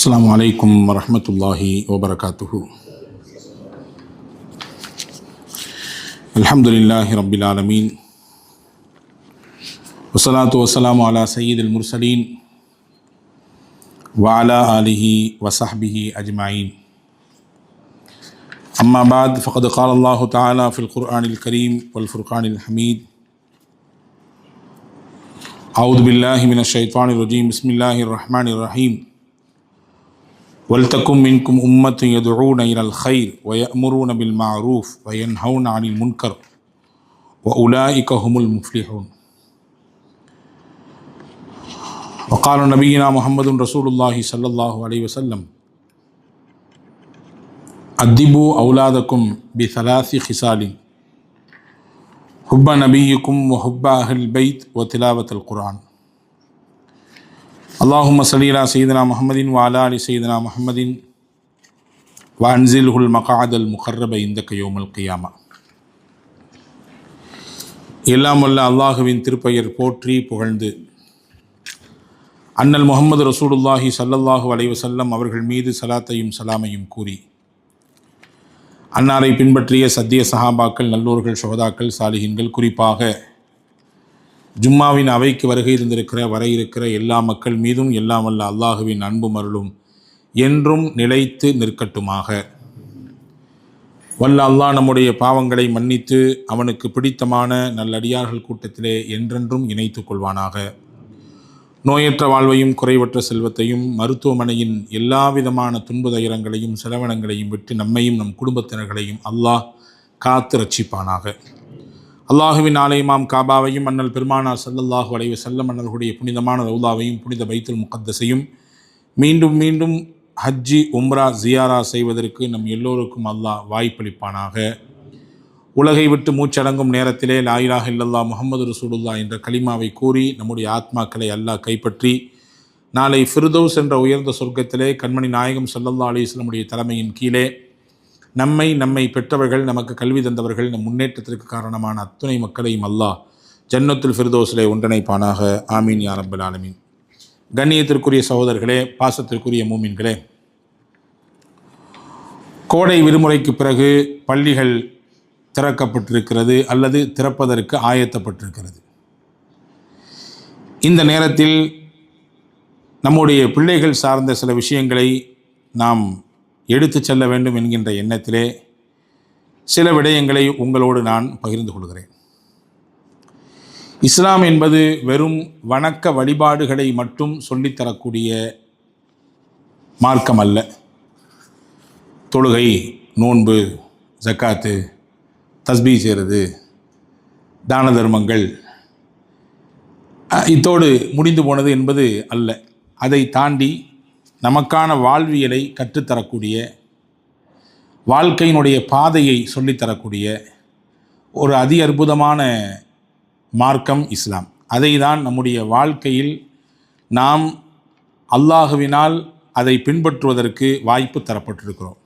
அஸ்ஸலாமு அலைக்கும் வரஹ்மத்துல்லாஹி வபரகாத்துஹு. அல்ஹம்துலில்லாஹி ரப்பில் ஆலமீன். வஸ்ஸலாத்து வஸ்ஸலாமு அலா சய்யிதில் முர்சலீன் வ அலா ஆலிஹி வ ஸஹ்பிஹி அஜ்மஈன். அம்மா பஅத் ஃபகத் क़ால அல்லாஹு தஆலா ஃபில் குர்ஆனில் கரீம் வல் ஃபுர்கானில் ஹமீத். அஊது பில்லாஹி மினஷ் ஷைத்தானிர் ரஜீம். பிஸ்மில்லாஹிர் ரஹ்மானிர் ரஹீம். வல்தக்கும் மின்கும் உம்மத்துன் யதுஊன இலல் கைர் வயஅமுரூன பில் மஅரூஃப் வயன்ஹவுன அனில் முன்கர் வஉலாயிக ஹுமுல் முஃப்லிஹூன். வகால நபியினா முஹம்மதுன் ரசூலுல்லாஹி ஸல்லல்லாஹு அலைஹி வஸல்லம் அத்திபு அவுலாதக்கும் பி ஸலாஸி ஹிசாலின் ஹுப்ப நபிய்யிக்கும் வ ஹுப்ப அஹ்லில் பைத் வ திலாவத்துல் குர்ஆன். அல்லாஹும்ம ஸல்லி அலா சய்யிதினா முஹம்மதின் வ அலா ஆலி சய்யிதினா முஹம்மதின் வ அன்ஸில்ஹுல் மக்அதல் முகர்ரப இந்தக யௌமல் கியாமா. எல்லாம் வல்ல அல்லாஹுவின் திருப்பெயர் போற்றி புகழ்ந்து அண்ணல் முஹம்மது ரசூலுல்லாஹி ஸல்லல்லாஹு அலைஹி வஸல்லம் அவர்கள் மீது ஸலாத்தையும் ஸலாமையும் கூறி அன்னாரை பின்பற்றிய சத்திய சஹாபாக்கள், நல்லோர்கள், ஷுஹதாக்கள், சாலிஹீன்கள், குறிப்பாக ஜும்மாவின் அவைக்கு வருகை இருந்திருக்கிற வர இருக்கிற எல்லா மக்கள் மீதும் எல்லாம் வல்ல அல்லாஹுவின் அன்பும் அருளும் என்றும் நிலைத்து நிற்கட்டுமாக. வல்ல அல்லாஹ் நம்முடைய பாவங்களை மன்னித்து அவனுக்கு பிடித்தமான நல்லடியார்கள் கூட்டத்திலே என்றென்றும் இணைத்து கொள்வானாக. நோயற்ற வாழ்வையும் குறைவற்ற செல்வத்தையும் மருத்துவமனையின் எல்லா விதமான துன்ப துயரங்களையும் செலவினங்களையும் விட்டு நம்மையும் நம் குடும்பத்தினர்களையும் அல்லாஹ் காத்து ரட்சிப்பானாக. அல்லாஹுவின் ஆலயமாம் காபாவையும் அண்ணல் பெருமானார் ஸல்லல்லாஹு அலைஹி வஸல்லம் அண்ணர்களுடைய புனிதமான ரவுதாவையும் புனித பைத்துல் முகத்தஸையும் மீண்டும் மீண்டும் ஹஜ்ஜி உம்ரா ஜியாரா செய்வதற்கு நம் எல்லோருக்கும் அல்லாஹ் வாய்ப்பளிப்பானாக. உலகை விட்டு மூச்சடங்கும் நேரத்திலே லா இலாஹ இல்லல்லாஹ் முஹம்மது ரசூலுல்லாஹ் என்ற கலிமாவை கூறி நம்முடைய ஆத்மாக்களை அல்லாஹ் கைப்பற்றி நாளை ஃபிர்தௌஸ் என்ற உயர்ந்த சொர்க்கத்திலே கண்மணி நாயகம் ஸல்லல்லாஹு அலைஹி வஸல்லமுடைய தலைமையின் கீழே நம்மை பெற்றவர்கள், நமக்கு கல்வி தந்தவர்கள், நம் முன்னேற்றத்திற்கு காரணமான அத்துணை மக்களையும் அல்லாஹ் ஜன்னத்துல் ஃபிர்தௌஸிலே ஒன்றிணைப்பானாக. ஆமீன் யா ரப்பல் ஆலமீன். கண்ணியத்திற்குரிய சகோதரர்களே, பாசத்திற்குரிய மூமின்களே, கோடை விடுமுறைக்கு பிறகு பள்ளிகள் திறக்கப்பட்டிருக்கிறது அல்லது திறப்பதற்கு ஆயத்தப்பட்டிருக்கிறது. இந்த நேரத்தில் நம்முடைய பிள்ளைகள் சார்ந்த சில விஷயங்களை நாம் எடுத்து செல்ல வேண்டும் என்கின்ற எண்ணத்திலே சில விடயங்களை உங்களோடு நான் பகிர்ந்து கொள்கிறேன். இஸ்லாம் என்பது வெறும் வணக்க வழிபாடுகளை மட்டும் சொல்லித்தரக்கூடிய மார்க்கம் அல்ல. தொழுகை, நோன்பு, ஜக்காத்து, தஸ்பீ செய்கிறது, தான தர்மங்கள் இத்தோடு முடிந்து போனது என்பது அல்ல. அதை தாண்டி நமக்கான வாழ்வியலை கற்றுத்தரக்கூடிய, வாழ்க்கையினுடைய பாதையை சொல்லித்தரக்கூடிய ஒரு அதி அற்புதமான மார்க்கம் இஸ்லாம். அதை தான் நம்முடைய வாழ்க்கையில் நாம் அல்லாஹுவினால் அதை பின்பற்றுவதற்கு வாய்ப்பு தரப்பட்டிருக்கிறோம்.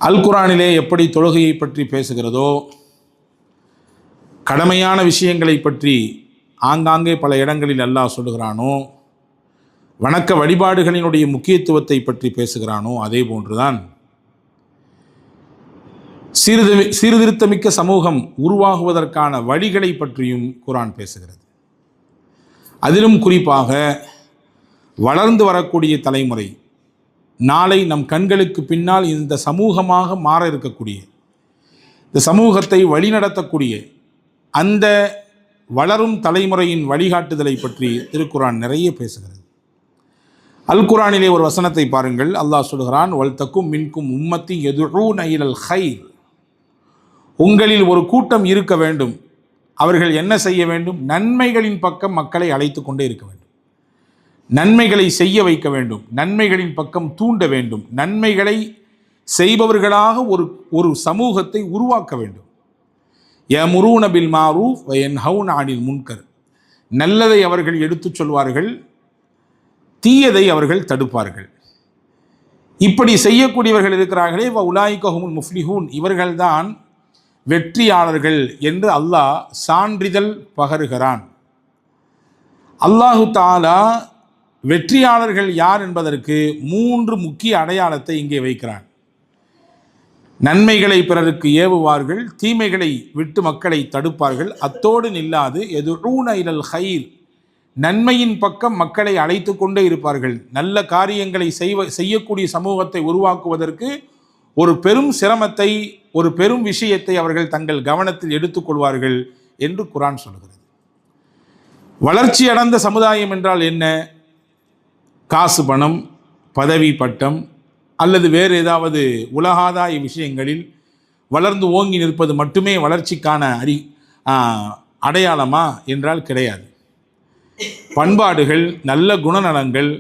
அல் குர்ஆனிலே எப்படி தொழுகையை பற்றி பேசுகிறதோ, கடமையான விஷயங்களை பற்றி ஆங்காங்கே பல இடங்களில் அல்லாஹ் சொல்லுகிறானோ, வணக்க வழிபாடுகளினுடைய முக்கியத்துவத்தை பற்றி பேசுகிறானோ, அதே போன்றுதான் சீர்திருத்தமிக்க சமூகம் உருவாகுவதற்கான வழிகளை பற்றியும் குர்ஆன் பேசுகிறது. அதிலும் குறிப்பாக வளர்ந்து வரக்கூடிய தலைமுறை, நாளை நம் கண்களுக்கு பின்னால் இந்த சமூகமாக மாற இருக்கக்கூடிய, இந்த சமூகத்தை வழிநடத்தக்கூடிய அந்த வளரும் தலைமுறையின் வழிகாட்டுதலை பற்றி திருக்குர்ஆன் நிறைய பேசுகிறது. அல் குர்ஆனிலே ஒரு வசனத்தை பாருங்கள். அல்லாஹ் சொல்கிறான், வல்தக்கும் மின்கும் உம்மத்தி யதுஊன இலல் கைர். உங்களில் ஒரு கூட்டம் இருக்க வேண்டும், அவர்கள் என்ன செய்ய வேண்டும்? நன்மைகளின் பக்கம் மக்களை அழைத்து கொண்டே இருக்க வேண்டும், நன்மைகளை செய்ய வைக்க வேண்டும், நன்மைகளின் பக்கம் தூண்ட வேண்டும், நன்மைகளை செய்பவர்களாக ஒரு சமூகத்தை உருவாக்க வேண்டும். யமுரூன பில் மஅரூஃப் வ யன்ஹவுன அனில் முன்கர். நல்லதை அவர்கள் எடுத்துச் சொல்வார்கள், தீயதை அவர்கள் தடுப்பார்கள். இப்படி செய்யக்கூடியவர்கள் இருக்கிறார்களே, வ உலாயிக ஹுமுல் முஃப்லிஹூன், இவர்கள்தான் வெற்றியாளர்கள் என்று அல்லாஹ் சான்றிதழ் பகருகிறான். அல்லாஹு தஆலா வெற்றியாளர்கள் யார் என்பதற்கு 3 முக்கிய அடையாளத்தை இங்கே வைக்கிறான். நன்மைகளை பிறருக்கு ஏவுவார்கள், தீமைகளை விட்டு மக்களை தடுப்பார்கள், அத்தோடு நில்லாது யதுஊன இலல் கைர், நன்மையின் பக்கம் மக்களை அழைத்து கொண்டே இருப்பார்கள். நல்ல காரியங்களை செய்யக்கூடிய சமூகத்தை உருவாக்குவதற்கு ஒரு பெரும் சிரமத்தை, ஒரு பெரும் விஷயத்தை அவர்கள் தங்கள் கவனத்தில் எடுத்துக்கொள்வார்கள் என்று குர்ஆன் சொல்கிறது. வளர்ச்சி அடைந்த சமுதாயம் என்றால் என்ன? காசு, பணம், பதவி, பட்டம் அல்லது வேறு ஏதாவது உலகாதாய விஷயங்களில் வளர்ந்து ஓங்கி நிற்பது மட்டுமே வளர்ச்சிக்கான அடையாளமா என்றால் கிடையாது. பண்பாடுகள், நல்ல குணநலங்கள்,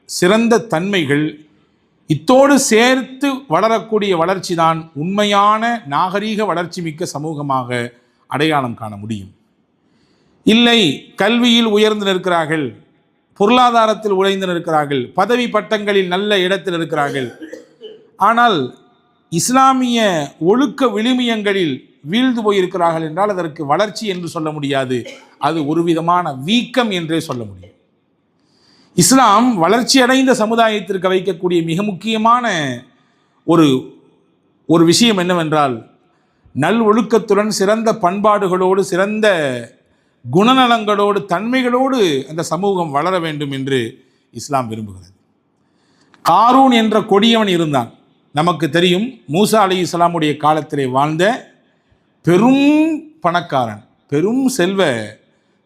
சிறந்த தன்மைகள், இத்தோடு சேர்த்து வளரக்கூடிய வளர்ச்சி தான் உண்மையான நாகரீக வளர்ச்சி மிக்க சமூகமாக அடையாளம் காண முடியும். இல்லை, கல்வியில் உயர்ந்து நிற்கிறார்கள், பொருளாதாரத்தில் உழைந்து நிற்கிறார்கள், பதவி பட்டங்களில் நல்ல இடத்தில் இருக்கிறார்கள், ஆனால் இஸ்லாமிய ஒழுக்க விழுமியங்களில் வீழ்ந்து போயிருக்கிறார்கள் என்றால் அதற்கு வளர்ச்சி என்று சொல்ல முடியாது. அது ஒரு விதமான வீக்கம் என்றே சொல்ல முடியும். இஸ்லாம் வளர்ச்சி அடைந்த சமுதாயத்திற்கு வைக்கக்கூடிய மிக முக்கியமான ஒரு விஷயம் என்னவென்றால், நல் ஒழுக்கத்துடன் சிறந்த பண்பாடுகளோடு சிறந்த குணநலங்களோடு தன்மைகளோடு அந்த சமூகம் வளர வேண்டும் என்று இஸ்லாம் விரும்புகிறது. காரூன் என்ற கொடியவன் இருந்தான். நமக்கு தெரியும், மூசா அலைஹிஸ்ஸலாமுடைய காலத்திலே வாழ்ந்த பெரும் பணக்காரன், பெரும் செல்வ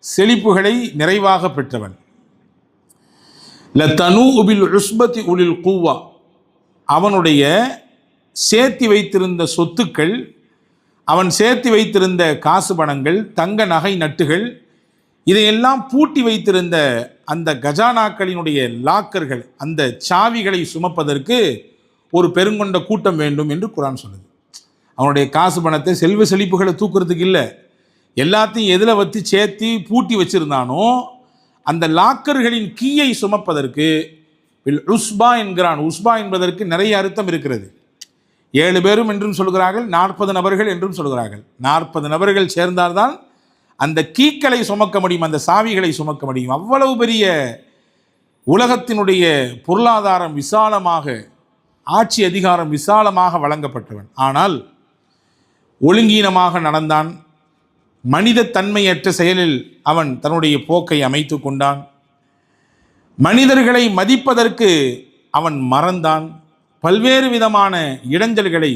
செழிப்புகளை நிறைவாக பெற்றவன். லதனூஉ பில் உஸ்பதி உலில் குவ்வா, அவனுடைய சேர்த்தி வைத்திருந்த சொத்துக்கள், அவன் சேர்த்து வைத்திருந்த காசு பணங்கள், தங்க நகை நட்டுகள், இதையெல்லாம் பூட்டி வைத்திருந்த அந்த கஜானாக்களினுடைய லாக்கர்கள், அந்த சாவிகளை சுமப்பதற்கு ஒரு பெருங்கொண்ட கூட்டம் வேண்டும் என்று குர்ஆன் சொல்லுது. அவனுடைய காசு பணத்தை, செல்வ செழிப்புகளை தூக்குறதுக்கு இல்லை, எல்லாத்தையும் எதில் வச்சு சேர்த்து பூட்டி வச்சிருந்தானோ அந்த லாக்கர்களின் கீயை சுமப்பதற்கு உஸ்பா என்கிறான். உஸ்பா என்பதற்கு நிறைய அர்த்தம் இருக்கிறது. 7 பேரும் என்றும் சொல்கிறார்கள், 40 நபர்கள் என்றும் சொல்கிறார்கள். 40 நபர்கள் சேர்ந்தால்தான் அந்த கீக்களை சுமக்க முடியும், அந்த சாவிகளை சுமக்க முடியும். அவ்வளவு பெரிய உலகத்தினுடைய பொருளாதாரம் விசாலமாக, ஆட்சி அதிகாரம் விசாலமாக வழங்கப்பட்டவன். ஆனால் ஒழுங்கீனமாக நடந்தான். மனித தன்மையற்ற செயலில் அவன் தன்னுடைய போக்கை அமைத்து கொண்டான். மனிதர்களை மதிப்பதற்கு அவன் மறந்தான். பல்வேறு விதமான இடைஞ்சல்களை,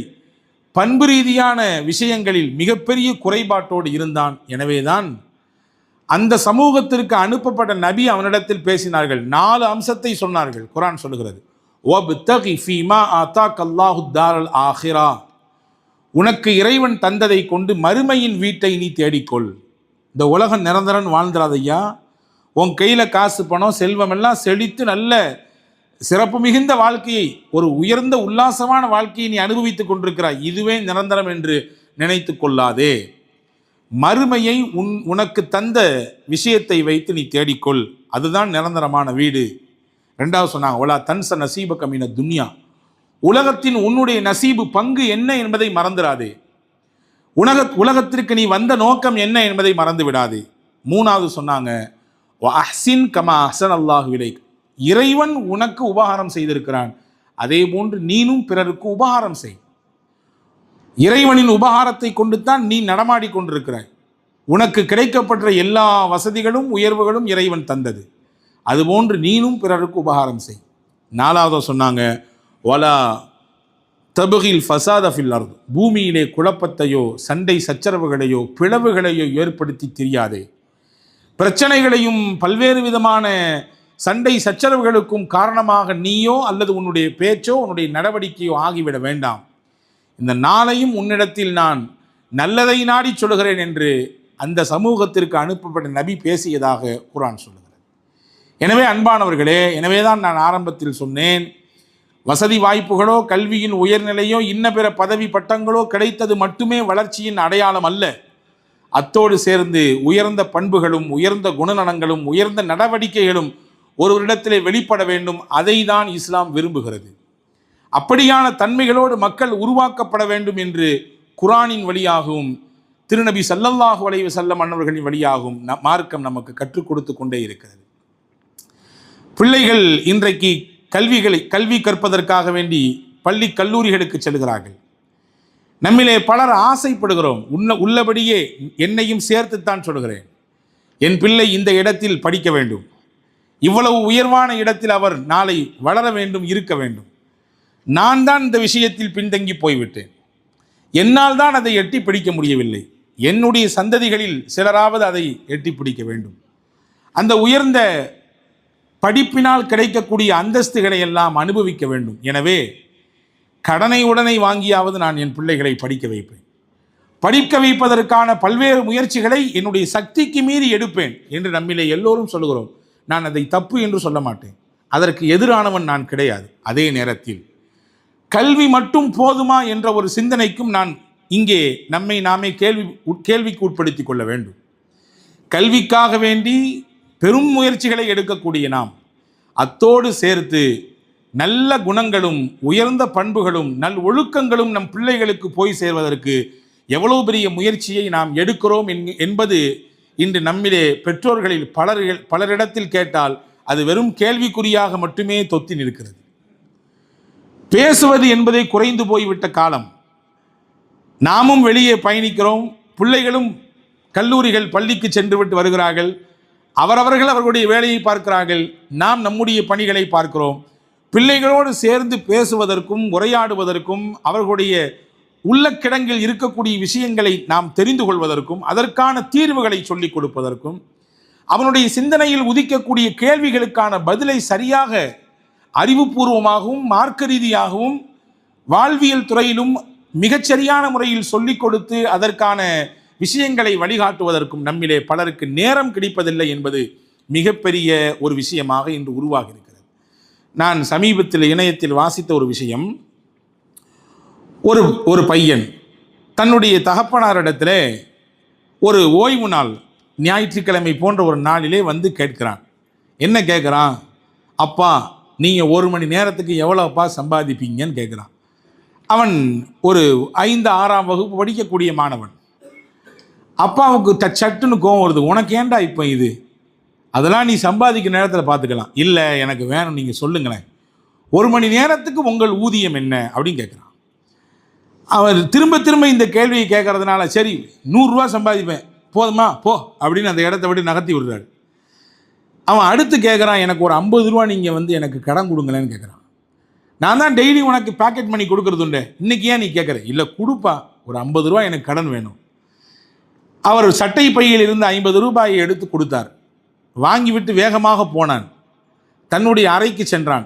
பண்பு ரீதியான விஷயங்களில் மிகப்பெரிய குறைபாட்டோடு இருந்தான். எனவேதான் அந்த சமூகத்திற்கு அனுப்பப்பட்ட நபி அவனிடத்தில் பேசினார்கள். 4 அம்சத்தை சொன்னார்கள். குர்ஆன் சொல்லுகிறது, வப்தகி ஃபீமா ஆதாக் அல்லாஹு தாரல் ஆஹிரா, உனக்கு இறைவன் தந்ததை கொண்டு மறுமையின் வீட்டை நீ தேடிக்கொள். இந்த உலகம் நிரந்தரம் வாழ்ந்துடாதையா. உன் கையில் காசு, பணம், செல்வம் எல்லாம் செழித்து நல்ல சிறப்பு மிகுந்த வாழ்க்கையை, ஒரு உயர்ந்த உல்லாசமான வாழ்க்கையை நீ அனுபவித்துக் கொண்டிருக்கிறாய். இதுவே நிரந்தரம் என்று நினைத்து கொள்ளாதே. மறுமையை உனக்கு தந்த விஷயத்தை வைத்து நீ தேடிக்கொள், அதுதான் நிரந்தரமான வீடு. 2வது சொன்னாங்க, ஒலா தன்ச நசீபக மின துன்யா, உலகத்தின் உன்னுடைய நசீபு, பங்கு என்ன என்பதை மறந்துடாதே. உலகத்திற்கு நீ வந்த நோக்கம் என்ன என்பதை மறந்து விடாதே. 3வது சொன்னாங்க, அஹ்சின் கமா அஹ்ஸன அல்லாஹு இலைக், இறைவன் உனக்கு உபகாரம் செய்திருக்கிறான், அதே போன்று நீனும் பிறருக்கு உபகாரம் செய். இறைவனின் உபகாரத்தை கொண்டு தான் நீ நடமாடி கொண்டிருக்கிறாய். உனக்கு கிடைக்கப்பட்ட எல்லா வசதிகளும் உயர்வுகளும் இறைவன் தந்தது. அதுபோன்று நீனும் பிறருக்கு உபகாரம் செய். 4வது சொன்னாங்க, வலா தபுகில் ஃபசாத ஃபில் அர்த், பூமியிலே குழப்பத்தையோ சண்டை சச்சரவுகளையோ பிளவுகளையோ ஏற்படுத்தி தெரியாதே. பிரச்சனைகளையும் பல்வேறு விதமான சண்டை சச்சரவுகளுக்கும் காரணமாக நீயோ அல்லது உன்னுடைய பேச்சோ உன்னுடைய நடவடிக்கையோ ஆகிவிட வேண்டாம். இந்த நாளையும் உன்னிடத்தில் நான் நல்லதை நாடி சொல்கிறேன் என்று அந்த சமூகத்திற்கு அனுப்பப்பட்ட நபி பேசியதாக குர்ஆன் சொல்லுகிறது. எனவே அன்பானவர்களே, எனவேதான் நான் ஆரம்பத்தில் சொன்னேன், வசதி வாய்ப்புகளோ கல்வியின் உயர்நிலையோ இன்ன பிற பதவி பட்டங்களோ கிடைத்தது மட்டுமே வளர்ச்சியின் அடையாளம் அல்ல. அத்தோடு சேர்ந்து உயர்ந்த பண்புகளும் உயர்ந்த குணநலங்களும் உயர்ந்த நடவடிக்கைகளும் ஒருவரிடத்திலே வெளிப்பட வேண்டும். அதை தான் இஸ்லாம் விரும்புகிறது. அப்படியான தன்மைகளோடு மக்கள் உருவாக்கப்பட வேண்டும் என்று குர்ஆனின் வழியாகவும் திருநபி ஸல்லல்லாஹு அலைஹி வஸல்லம் அன்னவர்களின் வழியாகவும் மார்க்கம் நமக்கு கற்றுக் கொடுத்து கொண்டே இருக்கிறது. பிள்ளைகள் இன்றைக்கு கல்வி கற்பதற்காக வேண்டி பள்ளி கல்லூரிகளுக்கு செல்கிறார்கள். நம்மிலே பலர் ஆசைப்படுகிறோம். உள்ளபடியே என்னையும் சேர்த்துத்தான் சொல்கிறேன். என் பிள்ளை இந்த இடத்தில் படிக்க வேண்டும், இவ்வளவு உயர்வான இடத்தில் அவர் நாளை வளர வேண்டும், இருக்க வேண்டும். நான் தான் இந்த விஷயத்தில் பின்தங்கி போய்விட்டேன், என்னால் தான் அதை எட்டி பிடிக்க முடியவில்லை, என்னுடைய சந்ததிகளில் சிலராவது அதை எட்டி பிடிக்க வேண்டும். அந்த உயர்ந்த படிப்பினால் கிடைக்கக்கூடிய அந்தஸ்துகளை எல்லாம் அனுபவிக்க வேண்டும். எனவே கடனை உடனே வாங்கியாவது நான் என் பிள்ளைகளை படிக்க வைப்பேன், படிக்க வைப்பதற்கான பல்வேறு முயற்சிகளை என்னுடைய சக்திக்கு மீறி எடுப்பேன் என்று நம்மிலே எல்லோரும் சொல்லுகிறோம். நான் அதை தப்பு என்று சொல்ல மாட்டேன், அதற்கு எதிரானவன் நான் கிடையாது. அதே நேரத்தில் கல்வி மட்டும் போதுமா என்ற ஒரு சிந்தனைக்கும் நான் இங்கே நம்மை நாமே கேள்விக்கு உட்படுத்தி கொள்ள வேண்டும். கல்விக்காக வேண்டி பெரும் முயற்சிகளை எடுக்கக்கூடிய நாம் அத்தோடு சேர்த்து நல்ல குணங்களும் உயர்ந்த பண்புகளும் நல் ஒழுக்கங்களும் நம் பிள்ளைகளுக்கு போய் சேர்வதற்கு எவ்வளவு பெரிய முயற்சியை நாம் எடுக்கிறோம் என்பது இன்று நம்மிலே பெற்றோர்களில் பலரிடத்தில் கேட்டால் அது வெறும் கேள்விக்குறியாக மட்டுமே தொத்தி நிற்கிறது. பேசுவது என்பதை குறைந்து போய்விட்ட காலம். நாமும் வெளியே பயணிக்கிறோம், பிள்ளைகளும் கல்லூரிகள் பள்ளிக்கு சென்று விட்டு வருகிறார்கள், அவரவர்கள் அவர்களுடைய வேலையை பார்க்கிறார்கள், நாம் நம்முடைய பணிகளை பார்க்கிறோம். பிள்ளைகளோடு சேர்ந்து பேசுவதற்கும் உரையாடுவதற்கும் அவர்களுடைய உள்ளக்கிடங்கில் இருக்கக்கூடிய விஷயங்களை நாம் தெரிந்து கொள்வதற்கும் அதற்கான தீர்வுகளை சொல்லிக் கொடுப்பதற்கும் அவனுடைய சிந்தனையில் உதிக்கக்கூடிய கேள்விகளுக்கான பதிலை சரியாக அறிவுபூர்வமாகவும் மார்க்க ரீதியாகவும் வாழ்வியல் துறையிலும் மிகச்சரியான முறையில் சொல்லிக் கொடுத்து அதற்கான விஷயங்களை வழிகாட்டுவதற்கும் நம்மிலே பலருக்கு நேரம் கிடைப்பதில்லை என்பது மிகப்பெரிய ஒரு விஷயமாக இன்று உருவாகி இருக்கிறது. நான் சமீபத்தில் இணையத்தில் வாசித்த ஒரு விஷயம், ஒரு பையன் தன்னுடைய தகப்பனாரிடத்தில் ஒரு ஓய்வு நாள் ஞாயிற்றுக்கிழமை போன்ற ஒரு நாளிலே வந்து கேட்கிறான். என்ன கேட்குறான்? அப்பா, நீங்கள் 1 மணி நேரத்துக்கு எவ்வளோப்பா சம்பாதிப்பீங்கன்னு கேட்குறான். அவன் ஒரு 5-6ஆம் வகுப்பு படிக்கக்கூடிய மாணவன். அப்பாவுக்கு சட்டுன்னு கோவம் வருது. உனக்கு ஏன்டா இப்போ இது, அதெல்லாம் நீ சம்பாதிக்கிற நேரத்தில் பார்த்துக்கலாம். இல்லை, எனக்கு வேணும், நீங்கள் சொல்லுங்களேன், 1 மணி நேரத்துக்கு உங்கள் ஊதியம் என்ன அப்படின்னு கேட்குறான். அவர் திரும்ப திரும்ப இந்த கேள்வியை கேட்கறதுனால சரி 100 ரூபா சம்பாதிப்பேன், போதுமா போ அப்படின்னு அந்த இடத்த விட்டு நகர்த்தி விடுறாரு. அவன் அடுத்து கேட்குறான், எனக்கு ஒரு 50 ரூபா நீங்கள் எனக்கு கடன் கொடுங்களேன்னு கேட்குறான். நான் தான் டெய்லி உனக்கு பேக்கெட் பண்ணி கொடுக்கறது உண்டு, இன்றைக்கி ஏன் நீ கேட்குற? இல்லை கொடுப்பா, ஒரு 50 ரூபா எனக்கு கடன் வேணும். அவர் சட்டை பையில் இருந்து 50 ரூபாயை எடுத்து கொடுத்தார். வாங்கிவிட்டு வேகமாக போனான். தன்னுடைய அறைக்கு சென்றான்.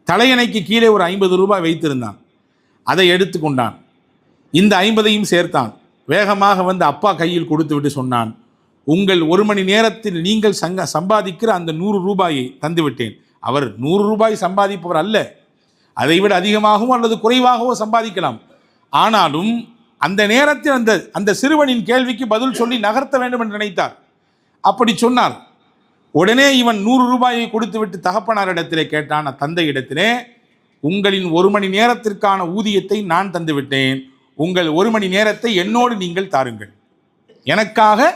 தலையணைக்கு கீழே ஒரு 50 ரூபாய் வைத்திருந்தான். அதை எடுத்து கொண்டான். இந்த 50ஐயும் சேர்த்தான். வேகமாக வந்து அப்பா கையில் கொடுத்து விட்டு சொன்னான், உங்கள் 1 மணி நேரத்தில் நீங்கள் சம்பாதிக்கிற அந்த 100 ரூபாயை தந்துவிட்டேன். அவர் 100 ரூபாய் சம்பாதிப்பவர் அல்ல, அதைவிட அதிகமாகவோ அல்லது குறைவாகவோ சம்பாதிக்கலாம். ஆனாலும் அந்த நேரத்தில் அந்த சிறுவனின் கேள்விக்கு பதில் சொல்லி நகர்த்த வேண்டும் என்று நினைத்தார். அப்படி சொன்னார். உடனே இவன் 100 ரூபாயை கொடுத்து விட்டு தகப்பனாரிடத்திலே கேட்டான், தந்தை இடத்திலே, உங்களின் 1 மணி நேரத்திற்கான ஊதியத்தை நான் தந்துவிட்டேன், உங்கள் 1 மணி நேரத்தை என்னோடு நீங்கள் தாருங்கள், எனக்காக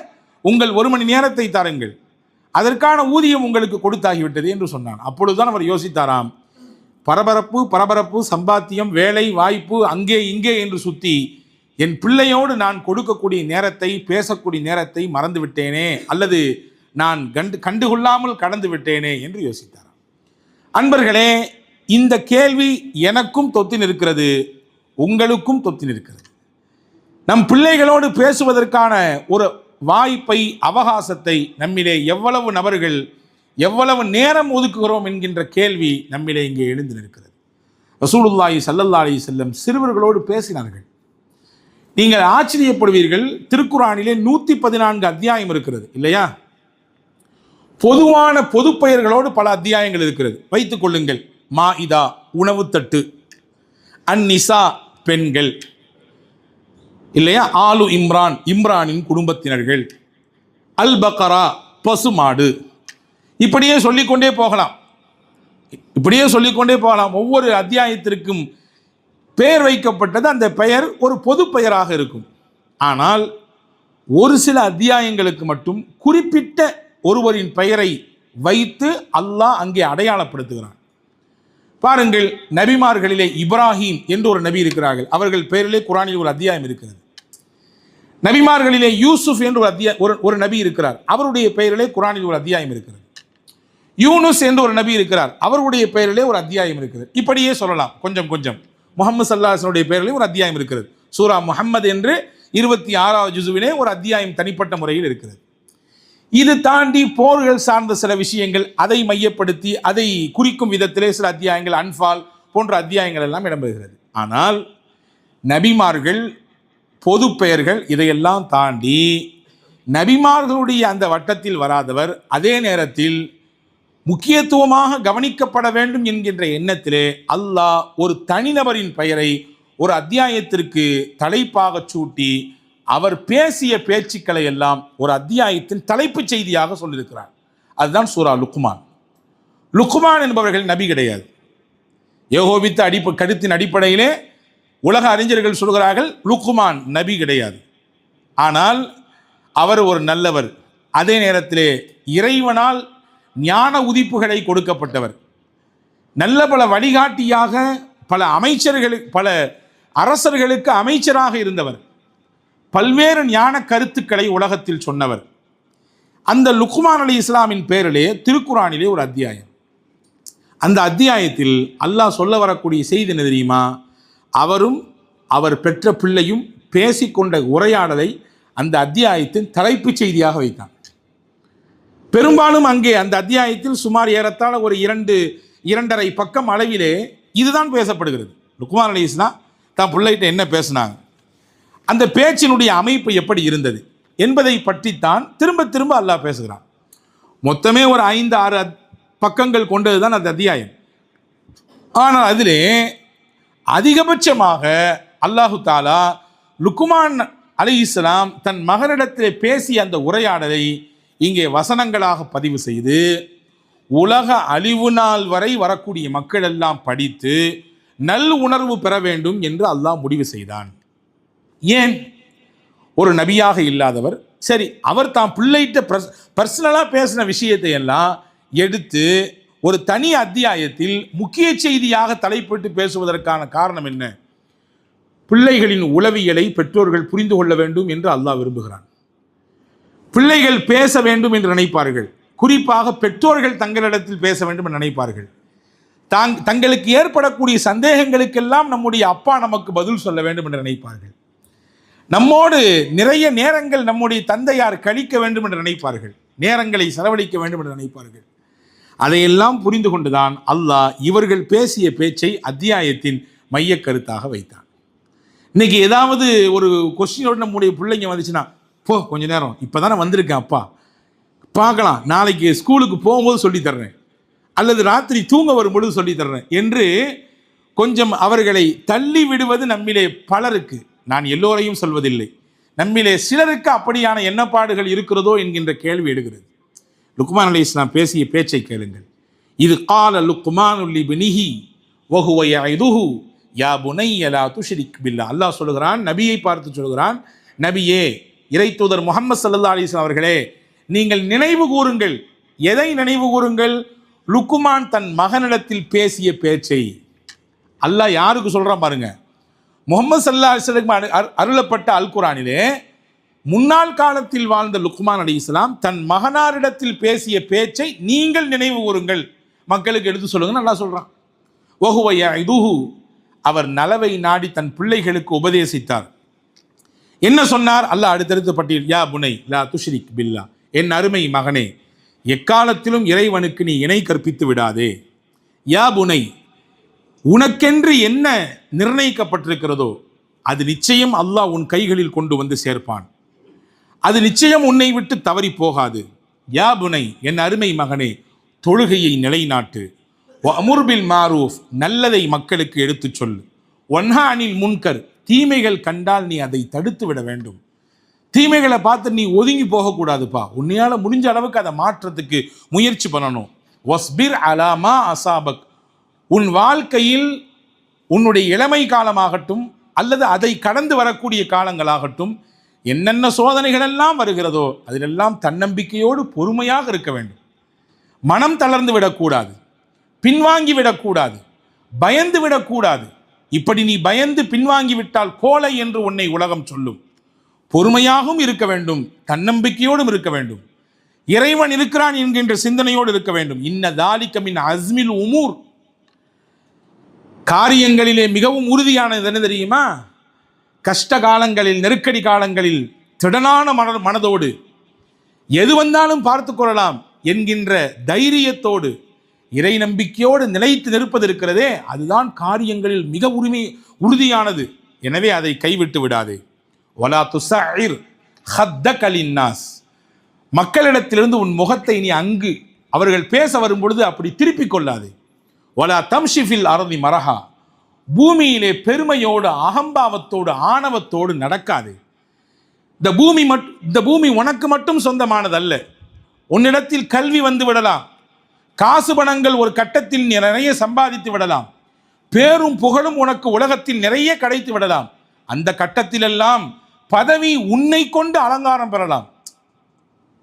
உங்கள் 1 மணி நேரத்தை தாருங்கள், அதற்கான ஊதியம் உங்களுக்கு கொடுத்தாகிவிட்டது என்று சொன்னான். அப்பொழுதுதான் அவர் யோசித்தாராம், பரபரப்பு சம்பாத்தியம் வேலை வாய்ப்பு அங்கே இங்கே என்று சுற்றி என் பிள்ளையோடு நான் கொடுக்கக்கூடிய நேரத்தை பேசக்கூடிய நேரத்தை மறந்து விட்டேனே, அல்லது நான் கண்டுகொள்ளாமல் கடந்து விட்டேனே என்று யோசித்தாராம். அன்பர்களே, இந்த கேள்வி எனக்கும் தொத்தி நிற்கிறது, உங்களுக்கும் தொத்தி நிற்கிறது. நம் பிள்ளைகளோடு பேசுவதற்கான ஒரு வாய்ப்பை, அவகாசத்தை நம்மிலே எவ்வளவு நபர்கள் எவ்வளவு நேரம் ஒதுக்குகிறோம் என்கின்ற கேள்வி நம்மிலே இங்கே எழுந்து நிற்கிறது. ரசூலுல்லாஹி ஸல்லல்லாஹு அலைஹி வஸல்லம் சிறுவர்களோடு பேசினார்கள். நீங்கள் ஆச்சரியப்படுவீர்கள், திருக்குர்ஆனிலே 114 அத்தியாயம் இருக்கிறது இல்லையா? பொதுவான பொது பெயர்களோடு பல அத்தியாயங்கள் இருக்கிறது. வைத்துக் கொள்ளுங்கள், மாஇதா உணவு தட்டு, அந்நிசா பெண்கள் இல்லையா, ஆலு இம்ரான் இம்ரானின் குடும்பத்தினர்கள், அல் பக்ரா பசுமாடு, இப்படியே சொல்லிக்கொண்டே போகலாம். ஒவ்வொரு அத்தியாயத்திற்கும் பெயர் வைக்கப்பட்டது. அந்த பெயர் ஒரு பொது பெயராக இருக்கும். ஆனால் ஒரு சில அத்தியாயங்களுக்கு மட்டும் குறிப்பிட்ட ஒருவரின் பெயரை வைத்து அல்லாஹ் அங்கே அடையாளப்படுத்துகிறான். பாருங்கள், நபிமார்களிலே இப்ராஹிம் என்று ஒரு நபி இருக்கிறார்கள், அவர்கள் பெயரிலே குர்ஆனில் ஒரு அத்தியாயம் இருக்கிறது. நபிமார்களிலே யூசுப் என்று ஒரு நபி இருக்கிறார், அவருடைய பெயரிலே குர்ஆனில் ஒரு அத்தியாயம் இருக்கிறது. யூனுஸ் என்று ஒரு நபி இருக்கிறார், அவருடைய பெயரிலே ஒரு அத்தியாயம் இருக்கிறது. இப்படியே சொல்லலாம் கொஞ்சம் கொஞ்சம். முஹம்மது ஸல்லல்லாஹு அலைஹி வஸல்லம் பெயரிலே ஒரு அத்தியாயம் இருக்கிறது. சூரா முஹம்மது என்று 26வது ஜுசுவிலே ஒரு அத்தியாயம் தனிப்பட்ட முறையில் இருக்கிறது. இது தாண்டி போர்கள் சார்ந்த சில விஷயங்கள், அதை மையப்படுத்தி அதை குறிக்கும் விதத்திலே சில அத்தியாயங்கள், அன்பால் போன்ற அத்தியாயங்கள் எல்லாம் இடம்பெறுகிறது. ஆனால் நபிமார்கள், பொது பெயர்கள், இதையெல்லாம் தாண்டி நபிமார்களுடைய அந்த வட்டத்தில் வராதவர், அதே நேரத்தில் முக்கியத்துவமாக கவனிக்கப்பட வேண்டும் என்கின்ற எண்ணத்திலே அல்லாஹ் ஒரு தனிநபரின் பெயரை ஒரு அத்தியாயத்திற்கு தலைப்பாக சூட்டி அவர் பேசிய பேச்சுக்களை எல்லாம் ஒரு அத்தியாயத்தின் தலைப்புச் செய்தியாக சொல்லியிருக்கிறார். அதுதான் சூரா லுக்மான். லுக்மான் என்பவர்கள் நபி கிடையாது. யெகோவித்த கருத்தின் அடிப்படையிலே உலக அறிஞர்கள் சொல்கிறார்கள் லுக்மான் நபி கிடையாது. ஆனால் அவர் ஒரு நல்லவர், அதே நேரத்திலே இறைவனால் ஞான உதிப்புகளை கொடுக்கப்பட்டவர், நல்ல பல வழிகாட்டியாக பல அமைச்சர்களுக்கு, பல அரசர்களுக்கு அமைச்சராக இருந்தவர், பல்வேறு ஞான கருத்துக்களை உலகத்தில் சொன்னவர். அந்த லுக்மான் அலைஹிஸ்ஸலாமின் பேரிலே திருக்குர்ஆனிலே ஒரு அத்தியாயம். அந்த அத்தியாயத்தில் அல்லாஹ் சொல்ல வரக்கூடிய செய்தி என்ன தெரியுமா? அவரும் அவர் பெற்ற பிள்ளையும் பேசிக்கொண்ட உரையாடலை அந்த அத்தியாயத்தின் தலைப்புச் செய்தியாக வைத்தான். பெரும்பாலும் அங்கே அந்த அத்தியாயத்தில் சுமார் ஏறத்தாழ ஒரு 2.5 பக்கம் அளவிலே இதுதான் பேசப்படுகிறது. லுக்மான் அலைஹிஸ்ஸலாம் தான் பிள்ளைகிட்ட என்ன பேசினாங்க, அந்த பேச்சினுடைய அமைப்பு எப்படி இருந்தது என்பதை பற்றித்தான் திரும்ப திரும்ப அல்லாஹ் பேசுகிறான். மொத்தமே ஒரு 5-6 பக்கங்கள் கொண்டது தான் அந்த அத்தியாயம். ஆனால் அதிலே அதிகபட்சமாக அல்லாஹு தாலா லுக்மான் அலைஹிஸ்ஸலாம் தன் மகனிடத்திலே பேசிய அந்த உரையாடலை இங்கே வசனங்களாக பதிவு செய்து உலக அழிவு நாள் வரை வரக்கூடிய மக்கள் எல்லாம் படித்து நல் உணர்வு பெற வேண்டும் என்று அல்லாஹ் முடிவு செய்தான். ஏன்? ஒரு நபியாக இல்லாதவர், சரி, அவர் தான் பிள்ளைகிட்ட பர்சனலாக பேசின விஷயத்தை எல்லாம் எடுத்து ஒரு தனி அத்தியாயத்தில் முக்கிய செய்தியாக தலைப்பிட்டு பேசுவதற்கான காரணம் என்ன? பிள்ளைகளின் உளவியலை பெற்றோர்கள் புரிந்து கொள்ள வேண்டும் என்று அல்லாஹ் விரும்புகிறான். பிள்ளைகள் பேச வேண்டும் என்று நினைப்பார்கள், குறிப்பாக பெற்றோர்கள் தங்களிடத்தில் பேச வேண்டும் என்று நினைப்பார்கள். தங்களுக்கு ஏற்படக்கூடிய சந்தேகங்களுக்கெல்லாம் நம்முடைய அப்பா நமக்கு பதில் சொல்ல வேண்டும் என்று நினைப்பார்கள். நம்மோடு நிறைய நேரங்கள் நம்முடைய தந்தையார் கழிக்க வேண்டும் என்று நினைப்பார்கள், நேரங்களை செலவழிக்க வேண்டும் என்று நினைப்பார்கள். அதையெல்லாம் புரிந்து கொண்டுதான் அல்லாஹ் இவர்கள் பேசிய பேச்சை அத்தியாயத்தின் மைய கருத்தாக வைத்தான். இன்னைக்கு ஏதாவது ஒரு கொஸ்டினோடு நம்முடைய பிள்ளைங்க வந்துச்சுன்னா, போ கொஞ்ச நேரம், இப்போ தானே வந்திருக்கேன் அப்பா, பார்க்கலாம், நாளைக்கு ஸ்கூலுக்கு போகும்போது சொல்லித்தர்றேன், அல்லது ராத்திரி தூங்க வரும்பொழுது சொல்லித்தர்றேன் என்று கொஞ்சம் அவர்களை தள்ளி விடுவது நம்மிலே பலருக்கு, நான் எல்லோரையும் சொல்வதில்லை, நம்மிலே சிலருக்கு அப்படியான எண்ணப்பாடுகள் இருக்கிறதோ என்கின்ற கேள்வி எடுக்கிறது. லுக்மான் அலைஹிஸ்ஸலாம் பேசிய பேச்சை கேளுங்கள். இது கால லுக்மான் லிப்னிஹி வஹுவ யஇதுஹு யா புனைய லா துஷ்ரிக் பில்லாஹ். அல்லாஹ் சொல்கிறான், நபியை பார்த்து சொல்கிறான், நபியே, இறை தூதர் முஹம்மது ஸல்லல்லாஹு அலைஹி வஸல்லம் அவர்களே, நீங்கள் நினைவு கூறுங்கள். எதை நினைவு கூறுங்கள்? லுக்மான் தன் மகனிடத்தில் பேசிய பேச்சை. அல்லாஹ் யாருக்கு சொல்கிறான் பாருங்க. முஹம்மது ஸல்லல்லாஹு அலைஹி வஸல்லம் அருளப்பட்ட அல் குர்ஆனிலே முன்னாள் காலத்தில் வாழ்ந்த லுக்மான் அலைஹிஸ்ஸலாம் தன் மகனாரிடத்தில் பேசிய பேச்சை நீங்கள் நினைவு கூறுங்கள், மக்களுக்கு எடுத்து சொல்லுங்கன்னு அல்லாஹ் சொல்கிறான். வஹுவ யஇதுஹு, அவர் நலவை நாடி தன் பிள்ளைகளுக்கு உபதேசித்தார். என்ன சொன்னார்? அல்லாஹ் அடுத்தடுத்து பட்டியல், யா புனை லா துஷ்ரிக் பில்லாஹ், என் அருமை மகனே, எக்காலத்திலும் இறைவனுக்கு நீ இணை கற்பித்து விடாதே. யா புனை, உனக்கென்று என்ன நிர்ணயிக்கப்பட்டிருக்கிறதோ அது நிச்சயம் அல்லாஹ் உன் கைகளில் கொண்டு வந்து சேர்ப்பான், அது நிச்சயம் உன்னை விட்டு தவறி போகாது. யா புனை, என் அருமை மகனே, தொழுகையை நிலைநாட்டு. வஅமுர் பில் மாரூஃப், நல்லதை மக்களுக்கு எடுத்துச் சொல். வன்ஹா அனில் முன்கர், தீமைகள் கண்டால் நீ அதை தடுத்து விட வேண்டும். தீமைகளை பார்த்து நீ ஒதுங்கி போகக்கூடாதுப்பா, உன்னையால் முடிஞ்ச அளவுக்கு அதை மாற்றத்துக்கு முயற்சி பண்ணணும். வஸ்பிர் அலாமா அசாபக், உன் வாழ்க்கையில் உன்னுடைய இளமை காலமாகட்டும் அல்லது அதை கடந்து வரக்கூடிய காலங்களாகட்டும் என்னென்ன சோதனைகள் எல்லாம் வருகிறதோ அதிலெல்லாம் தன்னம்பிக்கையோடு பொறுமையாக இருக்க வேண்டும். மனம் தளர்ந்து விடக்கூடாது, பின்வாங்கி விடக்கூடாது, பயந்து விடக்கூடாது. இப்படி நீ பயந்து பின்வாங்கி விட்டால் கோலை என்று உன்னை உலகம் சொல்லும். பொறுமையாகவும் இருக்க வேண்டும், தன்னம்பிக்கையோடும் இருக்க வேண்டும், இறைவன் இருக்கிறான் என்கின்ற சிந்தனையோடு இருக்க வேண்டும். இன்ன தாலிக மின் அஸ்மில் உமூர், காரியங்களிலே மிகவும் உறுதியானது என்ன தெரியுமா? கஷ்ட காலங்களில், நெருக்கடி காலங்களில் திடனான மனதோடு எது வந்தாலும் பார்த்து கொள்ளலாம் என்கின்ற தைரியத்தோடு இறை நம்பிக்கையோடு நிலைத்து நிற்பது இருக்கிறதே, அதுதான் காரியங்களில் மிக உறுதியானது. எனவே அதை கைவிட்டு விடாதே. வலா துஸஇர் ஹத்தக லின்னாஸ், மக்களிடத்திலிருந்து உன் முகத்தை நீ அங்கு அவர்கள் பேச வரும் பொழுது அப்படி திருப்பிக் கொள்ளாதே. வலா தம்ஷி ஃபில் அர்தி மரஹா, பூமியிலே பெருமையோடு அகம்பாவத்தோடு ஆணவத்தோடு நடக்காதே. இந்த பூமி உனக்கு மட்டும் சொந்தமானதல்ல. உன்னிடத்தில் கல்வி வந்து விடலாம், காசு பணங்கள் ஒரு கட்டத்தில் நிறைய சம்பாதித்து விடலாம், பேரும் புகழும் உனக்கு உலகத்தில் நிறைய கிடைத்து விடலாம். அந்த கட்டத்திலெல்லாம் பதவி உன்னை கொண்டு அலங்காரம் பெறலாம்.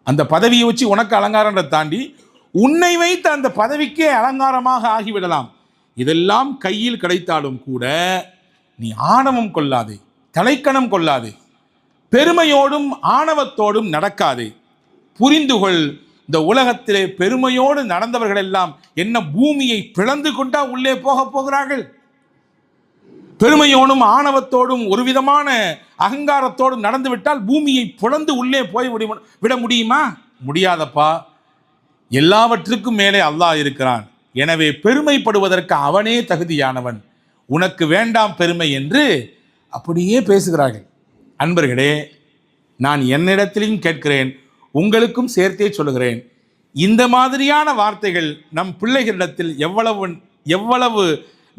அந்த பதவியை வச்சு உனக்கு அலங்காரத்தை தாண்டி உன்னை வைத்து அந்த பதவிக்கே அலங்காரமாக ஆகிவிடலாம். இதெல்லாம் கையில் கிடைத்தாலும் கூட நீ ஆணவம் கொள்ளாதே, தலைக்கணம் கொள்ளாதே, பெருமையோடும் ஆணவத்தோடும் நடக்காதே. புரிந்துகொள், இந்த உலகத்திலே பெருமையோடு நடந்தவர்கள் எல்லாம் என்ன பூமியை பிளந்து கொண்டா உள்ளே போகிறார்கள்? பெருமையோடும் ஆணவத்தோடும் ஒரு விதமான அகங்காரத்தோடும் நடந்து விட்டால் பூமியை பிளந்து உள்ளே போய் விட முடியுமா? முடியாதப்பா. எல்லாவற்றுக்கும் மேலே அல்லாஹ் இருக்கிறான். எனவே பெருமைப்படுவதற்கு அவனே தகுதியானவன், உனக்கு வேண்டாம் பெருமை என்று அப்படியே பேசுகிறார்கள். அன்பர்களே, நான் என்னிடத்திலும் கேட்கிறேன், உங்களுக்கும் சேர்த்தே சொல்லுகிறேன், இந்த மாதிரியான வார்த்தைகள் நம் பிள்ளைகளிடத்தில் எவ்வளவு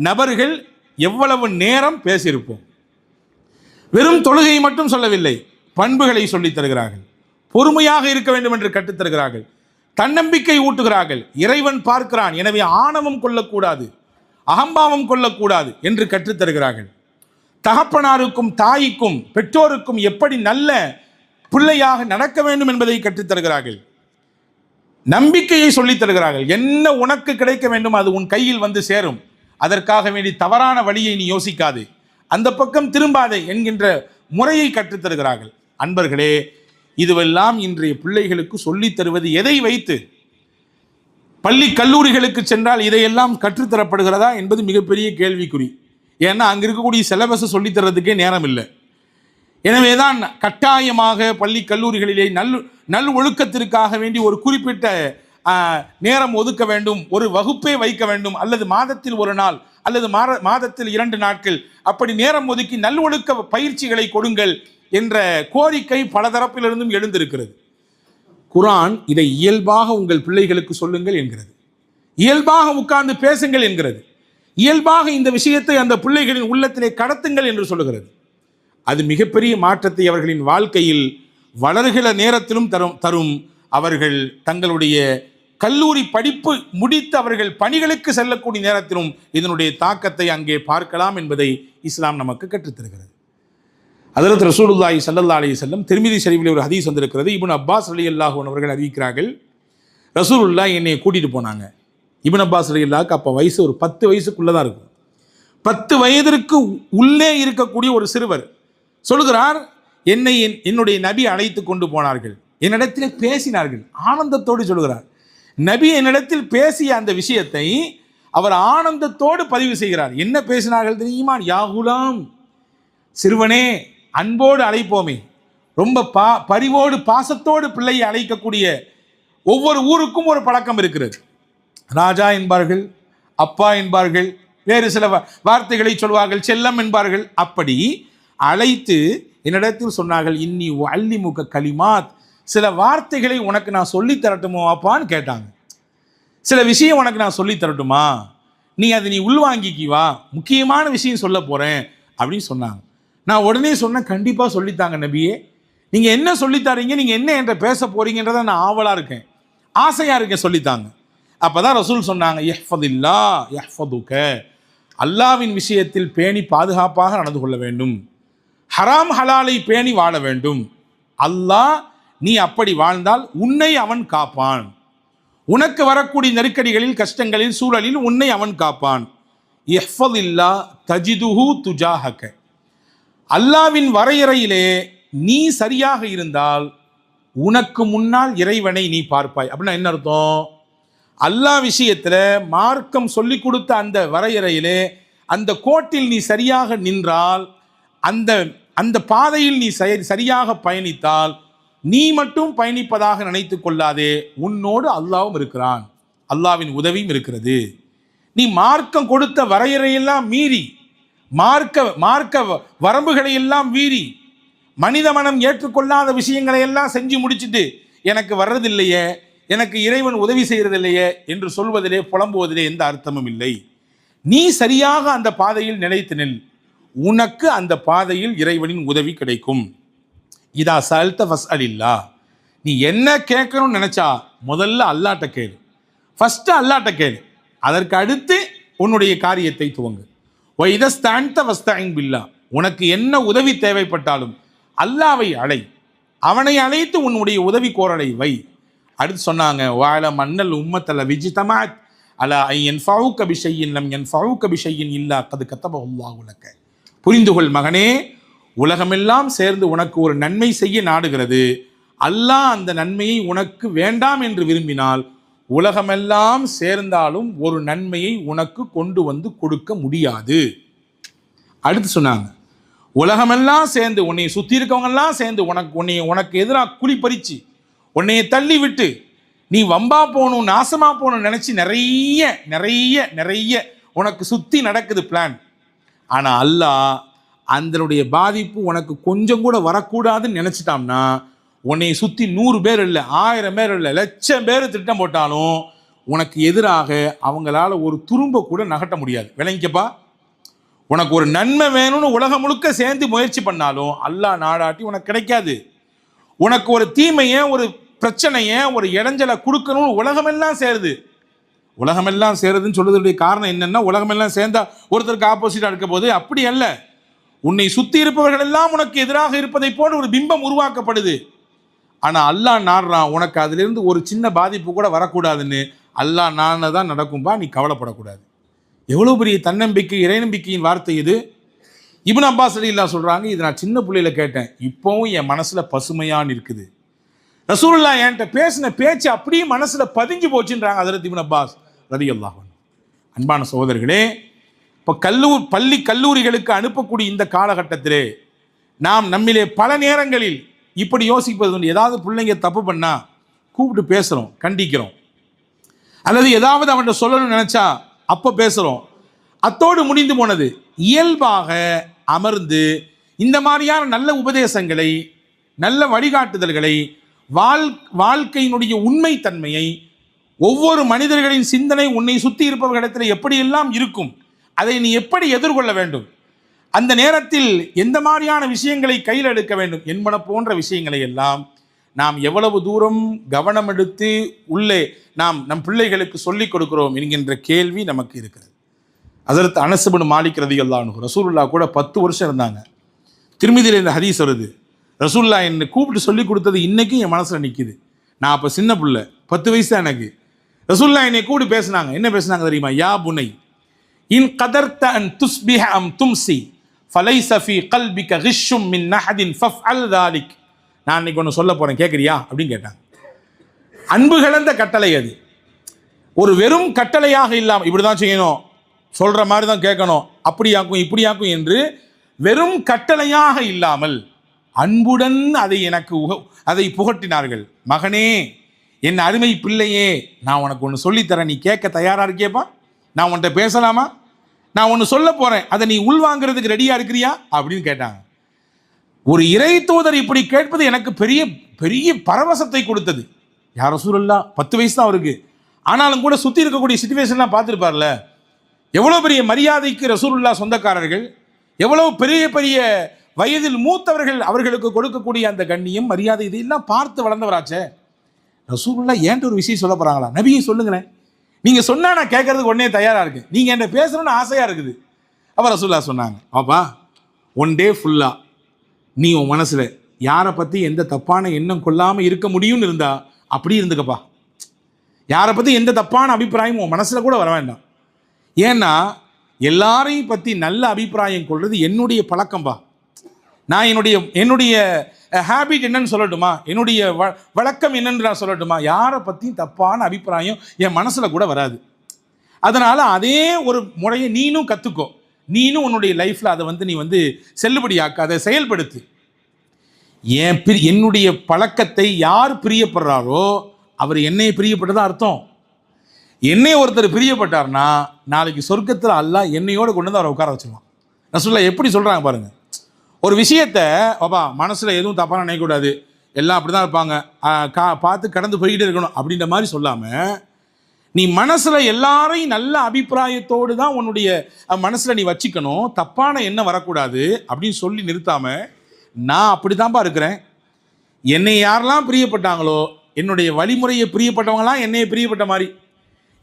நபர்கள் எவ்வளவு நேரம் பேசியிருப்போம். வெறும் தொழுகை மட்டும் சொல்லவில்லை, பண்புகளை சொல்லித் தருகிறார்கள், பொறுமையாக இருக்க வேண்டும் என்று கற்றுத்தருகிறார்கள், தன்னம்பிக்கை ஊட்டுகிறார்கள். இறைவன் பார்க்கிறான், எனவே ஆணவம் கொள்ளக்கூடாது, அகம்பாவம் கொள்ளக்கூடாது என்று கற்றுத்தருகிறார்கள். தகப்பனாருக்கும் தாய்க்கும் பெற்றோருக்கும் எப்படி நல்ல பிள்ளையாக நடக்க வேண்டும் என்பதை கற்றுத்தருகிறார்கள். நம்பிக்கையை சொல்லித் தருகிறார்கள். என்ன உனக்கு கிடைக்க வேண்டும் அது உன் கையில் வந்து சேரும், அதற்காக வேண்டி தவறான வழியை நீ யோசிக்காதே, அந்த பக்கம் திரும்பாதே என்கின்ற முறையை கற்றுத்தருகிறார்கள். அன்பர்களே, இதுவெல்லாம் இன்றைய பிள்ளைகளுக்கு சொல்லித் தருவது எதை வைத்து? பள்ளி கல்லூரிகளுக்கு சென்றால் இதையெல்லாம் கற்றுத்தரப்படுகிறதா என்பது மிகப்பெரிய கேள்விக்குறி. ஏன்னா அங்கே இருக்கக்கூடிய சிலபஸை சொல்லித் தர்றதுக்கே நேரம் இல்லை. எனவேதான் கட்டாயமாக பள்ளி கல்லூரிகளிலே நல் ஒழுக்கத்திற்காக வேண்டி ஒரு குறிப்பிட்ட நேரம் ஒதுக்க வேண்டும், ஒரு வகுப்பே வைக்க வேண்டும், அல்லது மாதத்தில் ஒரு நாள் அல்லது மாதத்தில் 2 நாட்கள் அப்படி நேரம் ஒதுக்கி நல்லொழுக்க பயிற்சிகளை கொடுங்கள் என்ற கோரிக்கை பல தரப்பிலிருந்தும் எழுந்திருக்கிறது. குர்ஆன் இதை இயல்பாக உங்கள் பிள்ளைகளுக்கு சொல்லுங்கள் என்கிறது, இயல்பாக உட்கார்ந்து பேசுங்கள் என்கிறது, இயல்பாக இந்த விஷயத்தை அந்த பிள்ளைகளின் உள்ளத்திலே கடத்துங்கள் என்று சொல்லுகிறது. அது மிகப்பெரிய மாற்றத்தை அவர்களின் வாழ்க்கையில் வளர்கிற நேரத்திலும் தரும். அவர்கள் தங்களுடைய கல்லூரி படிப்பு முடித்து அவர்கள் பணிகளுக்கு செல்லக்கூடிய நேரத்திலும் இதனுடைய தாக்கத்தை அங்கே பார்க்கலாம் என்பதை இஸ்லாம் நமக்கு கற்றுத்தருகிறது. ஹஜ்ரத் ரசூலுல்லாஹி ஸல்லல்லாஹு அலைஹி வஸல்லம் திர்மிதி ஷரீஃபில் ஒரு ஹதீஸ் வந்திருக்கிறது. இப்னு அப்பாஸ் ரலியல்லாஹு அன்ஹு அவர்கள் அறிவிக்கிறார்கள், ரசூலுல்லாஹ் என்னை கூட்டிகிட்டு போனாங்க. இப்னு அப்பாஸ் ரலியல்லாஹுக்கு அப்போ வயசு ஒரு 10 வயசுக்குள்ளே தான் இருக்கும். 10 வயதிற்கு உள்ளே இருக்கக்கூடிய ஒரு சிறுவர் சொல்கிறார், என்னுடைய நபி அழைத்து கொண்டு போனார்கள், என்னிடத்தில் பேசினார்கள். ஆனந்தத்தோடு சொல்கிறார், நபி என்னிடத்தில் பேசிய அந்த விஷயத்தை அவர் ஆனந்தத்தோடு பதிவு செய்கிறார். என்ன பேசினார்கள் தெரியுமா? யா குலாம், சிறுவனே, அன்போடு அழைப்போமே, ரொம்ப பரிவோடு பாசத்தோடு பிள்ளையை அழைக்கக்கூடிய ஒவ்வொரு ஊருக்கும் ஒரு பழக்கம் இருக்கிறது. ராஜா என்பார்கள், அப்பா என்பார்கள், வேறு சில வார்த்தைகளை சொல்வார்கள், செல்லம் என்பார்கள். அப்படி அழைத்து என்னிடத்தில் சொன்னார்கள், இன்னி அல்லிமுக கலிமாத், சில வார்த்தைகளை உனக்கு நான் சொல்லித் தரட்டுமோ அப்பான்னு கேட்டாங்க. சில விஷயம் உனக்கு நான் சொல்லித் தரட்டுமா, நீ உள்வாங்கிக்கி வா, முக்கியமான விஷயம் சொல்ல போகிறேன் அப்படின்னு சொன்னாங்க. நான் உடனே சொன்னேன், கண்டிப்பாக சொல்லித்தாங்க நபியே, நீங்கள் என்ன சொல்லித்தாரீங்க, நீங்கள் என்ன என்ற பேச போகிறீங்கன்றத நான் ஆவலாக இருக்கேன், ஆசையாக இருக்கேன், சொல்லித்தாங்க. அப்போ தான் ரசூல் சொன்னாங்க, யஹ்ஃபதில்லா யஹ்ஃபதுக, அல்லாவின் விஷயத்தில் பேணி பாதுகாப்பாக நடந்து கொள்ள வேண்டும், ஹராம் ஹலாலை பேணி வாழ வேண்டும். அல்லாஹ், நீ அப்படி வாழ்ந்தால் உன்னை அவன் காப்பான், உனக்கு வரக்கூடிய நெருக்கடிகளில், கஷ்டங்களில், சூழலில் உன்னை அவன் காப்பான். இஹ்ஃபதில்லா தஜிதுஹு துஜாஹக. அல்லாவின் வரையறையிலே நீ சரியாக இருந்தால் உனக்கு முன்னால் இறைவனை நீ பார்ப்பாய். அப்படின்னா என்ன அர்த்தம்? அல்லாஹ் விஷயத்தில் மார்க்கம் சொல்லி கொடுத்த அந்த வரையறையிலே, அந்த கோட்டில் நீ சரியாக நின்றால், அந்த அந்த பாதையில் நீ சரியாக பயணித்தால், நீ மட்டும் பயணிப்பதாக நினைத்து கொள்ளாதே, உன்னோடு அல்லாவும் இருக்கிறான், அல்லாவின் உதவியும் இருக்கிறது. நீ மார்க்கம் கொடுத்த வரையறையெல்லாம் மீறி, மார்க்க வரம்புகளை எல்லாம் மீறி, மனித மனம் ஏற்றுக்கொள்ளாத விஷயங்களை எல்லாம் செஞ்சு முடிச்சுட்டு எனக்கு வர்றதில்லையே, எனக்கு இறைவன் உதவி செய்யறதில்லையே என்று சொல்வதிலே, புலம்புவதிலே எந்த அர்த்தமும் இல்லை. நீ சரியாக அந்த பாதையில் நிலைத்து நில், உனக்கு அந்த பாதையில் இறைவனின் உதவி கிடைக்கும். இதா சல்த ஃபஸ்அலில்லா. நீ என்ன கேட்கணும்னு நினைச்சா முதல்ல அல்லாட்ட கேளு. ஃபர்ஸ்ட் அல்லாட்ட கேளு, அதற்கு அடுத்து உன்னுடைய காரியத்தை துவங்கு. இதஸ்தஅன்த ஃபஸ்தஇன் பில்லாஹ். உனக்கு என்ன உதவி தேவைப்பட்டாலும் அல்லாவை அழை, அவனை அழைத்து உன்னுடைய உதவி கோரலை வை. அடுத்து சொன்னாங்க, வாழ மன்னல் உம்மத்தல விஜிதமாத் அலா ஐயன் ஃபவுக பிஷையின் லம் என் ஃபவுக பிஷையின் இல்லா கது கத்தபல்லாஹு லக. புரிந்துகொள் மகனே, உலகமெல்லாம் சேர்ந்து உனக்கு ஒரு நன்மை செய்ய நாடுகிறது. அல்லாஹ் அந்த நன்மையை உனக்கு வேண்டாம் என்று விரும்பினால், உலகமெல்லாம் சேர்ந்தாலும் ஒரு நன்மையை உனக்கு கொண்டு வந்து கொடுக்க முடியாது. அடுத்து சொன்னாங்க, உலகமெல்லாம் சேர்ந்து உன்னை சுற்றி இருக்கவங்கெல்லாம் சேர்ந்து உனக்கு எதிராக குழி பறிச்சு உன்னைய தள்ளி விட்டு நீ வம்பா போகணும், நாசமா போகணும்னு நினைச்சு நிறைய நிறைய நிறைய உனக்கு சுற்றி நடக்குது பிளான். ஆனால் அல்லாஹ் அதனுடைய பாதிப்பு உனக்கு கொஞ்சம் கூட வரக்கூடாதுன்னு நினச்சிட்டான்னா, உன்னை சுற்றி 100 பேர் இல்லை, 1000 பேர் இல்லை, 1,00,000 பேர் திட்டம் போட்டாலும் உனக்கு எதிராக அவங்களால ஒரு துரும்ப கூட நகட்ட முடியாது. விளங்கிக்கப்பா, உனக்கு ஒரு நன்மை வேணும்னு உலகம் முழுக்க சேர்ந்து முயற்சி பண்ணாலும் அல்லாஹ் நாடாட்டி உனக்கு கிடைக்காது. உனக்கு ஒரு தீமையை, ஒரு பிரச்சனையை, ஒரு இடைஞ்சலை கொடுக்கணும்னு உலகமெல்லாம் சேருது. உலகமெல்லாம் சேருதுன்னு சொல்றதுடைய காரணம் என்னன்னா, உலகமெல்லாம் சேர்ந்தா ஒருத்தருக்கு ஆப்போசிட்டா இருக்க போது அப்படி அல்ல. உன்னை சுத்தி இருப்பவர்கள் எல்லாம் உனக்கு எதிராக இருப்பதை போல ஒரு பிம்பம் உருவாக்கப்படுது. ஆனா அல்லாஹ் நாடுறான், உனக்கு அதிலிருந்து ஒரு சின்ன பாதிப்பு கூட வரக்கூடாதுன்னு. அல்லாஹ் நானதான் நடக்கும்பா, நீ கவலைப்படக்கூடாது. எவ்வளவு பெரிய தன்னம்பிக்கை, இறைநம்பிக்கையின் வார்த்தை இது. இப்னு அப்பாஸ் ரலியல்லாஹு சொல்றாங்க, இது நான் சின்ன பிள்ளையில கேட்டேன், இப்பவும் என் மனசுல பசுமையான் இருக்குது. ரசூலுல்லாஹ் என்கிட்ட பேசின பேச்சு அப்படியே மனசுல பதிஞ்சு போச்சுன்றாங்க ஹஜ்ரத் இப்னு அப்பாஸ் ரலியல்லாஹு அன்ஹு. அன்பான சகோதரர்களே, இப்போ பள்ளி கல்லூரிகளுக்கு அனுப்பக்கூடிய இந்த காலகட்டத்திலே நாம் நம்மிலே பல நேரங்களில் இப்படி யோசிப்பது உண்டு. ஏதாவது பிள்ளைங்க தப்பு பண்ணா கூப்பிட்டு பேசுகிறோம், கண்டிக்கிறோம், அல்லது ஏதாவது அவன்கிட்ட சொல்லணும்னு நினச்சா அப்போ பேசுகிறோம். அத்தோடு முடிந்து போனது. இயல்பாக அமர்ந்து இந்த மாதிரியான நல்ல உபதேசங்களை, நல்ல வழிகாட்டுதல்களை, வாழ்க்கையினுடைய உண்மைத்தன்மையை, ஒவ்வொரு மனிதர்களின் சிந்தனை உன்னை சுற்றி இருப்பவர்களிடத்தில் எப்படியெல்லாம் இருக்கும், அதை நீ எப்படி எதிர்கொள்ள வேண்டும், அந்த நேரத்தில் எந்த மாதிரியான விஷயங்களை கையில் எடுக்க வேண்டும் என்பன போன்ற விஷயங்களை எல்லாம் நாம் எவ்வளவு தூரம் கவனம் எடுத்து உள்ளே நாம் நம் பிள்ளைகளுக்கு சொல்லிக் கொடுக்கிறோம் என்கின்ற கேள்வி நமக்கு இருக்கிறது. ஹஜ்ரத் அனஸ் இப்னு மாலிக் ரலியல்லாஹு அன்ஹு ரசூலுல்லாஹ் கூட 10 வருஷம் இருந்தாங்க. திருமிதியில் இந்த ஹதீஸ் வருது, ரசூலுல்லாஹ் என்னை கூப்பிட்டு சொல்லி கொடுத்தது இன்னைக்கும் என் மனசில் நிற்கிது. நான் அப்போ சின்ன பிள்ளை, 10 வயசு தான் எனக்கு. ரசூலுல்லாஹ் என்னை கூப்பிட்டு பேசினாங்க. என்ன பேசினாங்க தெரியுமா? யா புனை இன் கதர்த அன் துஸ்பிஹ அம் தும்சி ஃபலைஸ ஃபீ கல்பிக கிஷ்ஷும் மின் நஹதின் ஃபஃஅல் தாலிக். நான் இன்னைக்கு ஒன்று சொல்ல போகிறேன், கேட்குறியா அப்படின்னு கேட்டாங்க. அன்பு கலந்த கட்டளை அது. ஒரு வெறும் கட்டளையாக இல்லாமல் இப்படி தான் செய்யணும், சொல்கிற மாதிரி தான் கேட்கணும், அப்படியாக்கும் இப்படியாக்கும் என்று வெறும் கட்டளையாக இல்லாமல் அன்புடன் அதை புகட்டினார்கள். மகனே, என் அருமை பிள்ளையே, நான் உனக்கு ஒன்று சொல்லித்தரேன், நீ கேட்க தயாராக இருக்கியப்பா? நான் உன்கிட்ட பேசலாமா? நான் ஒன்று சொல்ல போகிறேன், அதை நீ உள்வாங்கிறதுக்கு ரெடியாக இருக்கிறியா அப்படின்னு கேட்டாங்க. ஒரு இறை தூதர் இப்படி கேட்பது எனக்கு பெரிய பெரிய பரவசத்தை கொடுத்தது. யார் ரசூலுல்லாஹ் 10 வயசு தான் அவருக்கு, ஆனாலும் கூட சுற்றி இருக்கக்கூடிய சிச்சுவேஷன்லாம் பார்த்துருப்பார்ல. எவ்வளோ பெரிய மரியாதைக்கு ரசூலுல்லாஹ் சொந்தக்காரர்கள், எவ்வளோ பெரிய பெரிய வயதில் மூத்தவர்கள், அவர்களுக்கு கொடுக்கக்கூடிய அந்த கண்ணியம், மரியாதை, இதையெல்லாம் பார்த்து வளர்ந்தவராச்சே. ரசூலுல்லாஹ் ஏன்ட்டு ஒரு விஷயம் சொல்ல போகிறாங்களா? நபியை சொல்லுங்களேன், நீங்கள் சொன்னால் நான் கேட்கறதுக்கு உடனே தயாராக இருக்கு, நீங்கள் என்ன பேசணும்னு ஆசையாக இருக்குது. அப்போ ரசூலுல்லாஹ் சொன்னாங்க, அப்பா ஒன் டே ஃபுல்லாக நீ உன் மனசில் யாரை பற்றி எந்த தப்பான எண்ணம் கொள்ளாமல் இருக்க முடியும்னு இருந்தா அப்படி இருந்துக்கப்பா. யாரை பற்றி எந்த தப்பான அபிப்பிராயமும் உன் மனசில் கூட வர வேண்டாம். ஏன்னா எல்லாரையும் பற்றி நல்ல அபிப்பிராயம் கொள்வது என்னுடைய பழக்கம்பா. நான் என்னுடைய ஹேபிட் என்னன்னு சொல்லட்டுமா, என்னுடைய வழக்கம் என்னன்னு நான் சொல்லட்டுமா, யாரை பற்றியும் தப்பான அபிப்பிராயம் என் மனசில் கூட வராது. அதனால் அதே ஒரு முறையை நீனும் கற்றுக்கோ. நீனும் உன்னுடைய லைஃப்பில் அதை நீ செல்லுபடியாக்க, அதை செயல்படுத்து. என்னுடைய பழக்கத்தை யார் பிரியப்படுறாரோ அவர் என்னை பிரியப்பட்டதான் அர்த்தம். என்னை ஒருத்தர் பிரியப்பட்டார்னா நாளைக்கு சொர்க்கத்தில் அல்லாஹ் என்னையோடு கொண்டு வந்து அவரை உட்கார வச்சுருவான். ரசூலுல்லாஹ் எப்படி சொல்கிறாங்க பாருங்கள். ஒரு விஷயத்தை பாப்பா மனசில் எதுவும் தப்பான நினைக்கக்கூடாது, எல்லாம் அப்படி தான் இருப்பாங்க, பார்த்து கடந்து போய்கிட்டே இருக்கணும் அப்படின்ற மாதிரி சொல்லாமல், நீ மனசில் எல்லாரையும் நல்ல அபிப்பிராயத்தோடு தான் உன்னுடைய மனசில் நீ வச்சுக்கணும், தப்பான எண்ணம் வரக்கூடாது அப்படின்னு சொல்லி நிறுத்தாமல், நான் அப்படி தான்ப்பா இருக்கிறேன், என்னை யாரெல்லாம் பிரியப்பட்டாங்களோ என்னுடைய வழிமுறையை பிரியப்பட்டவங்களாம் என்னையை பிரியப்பட்ட மாதிரி,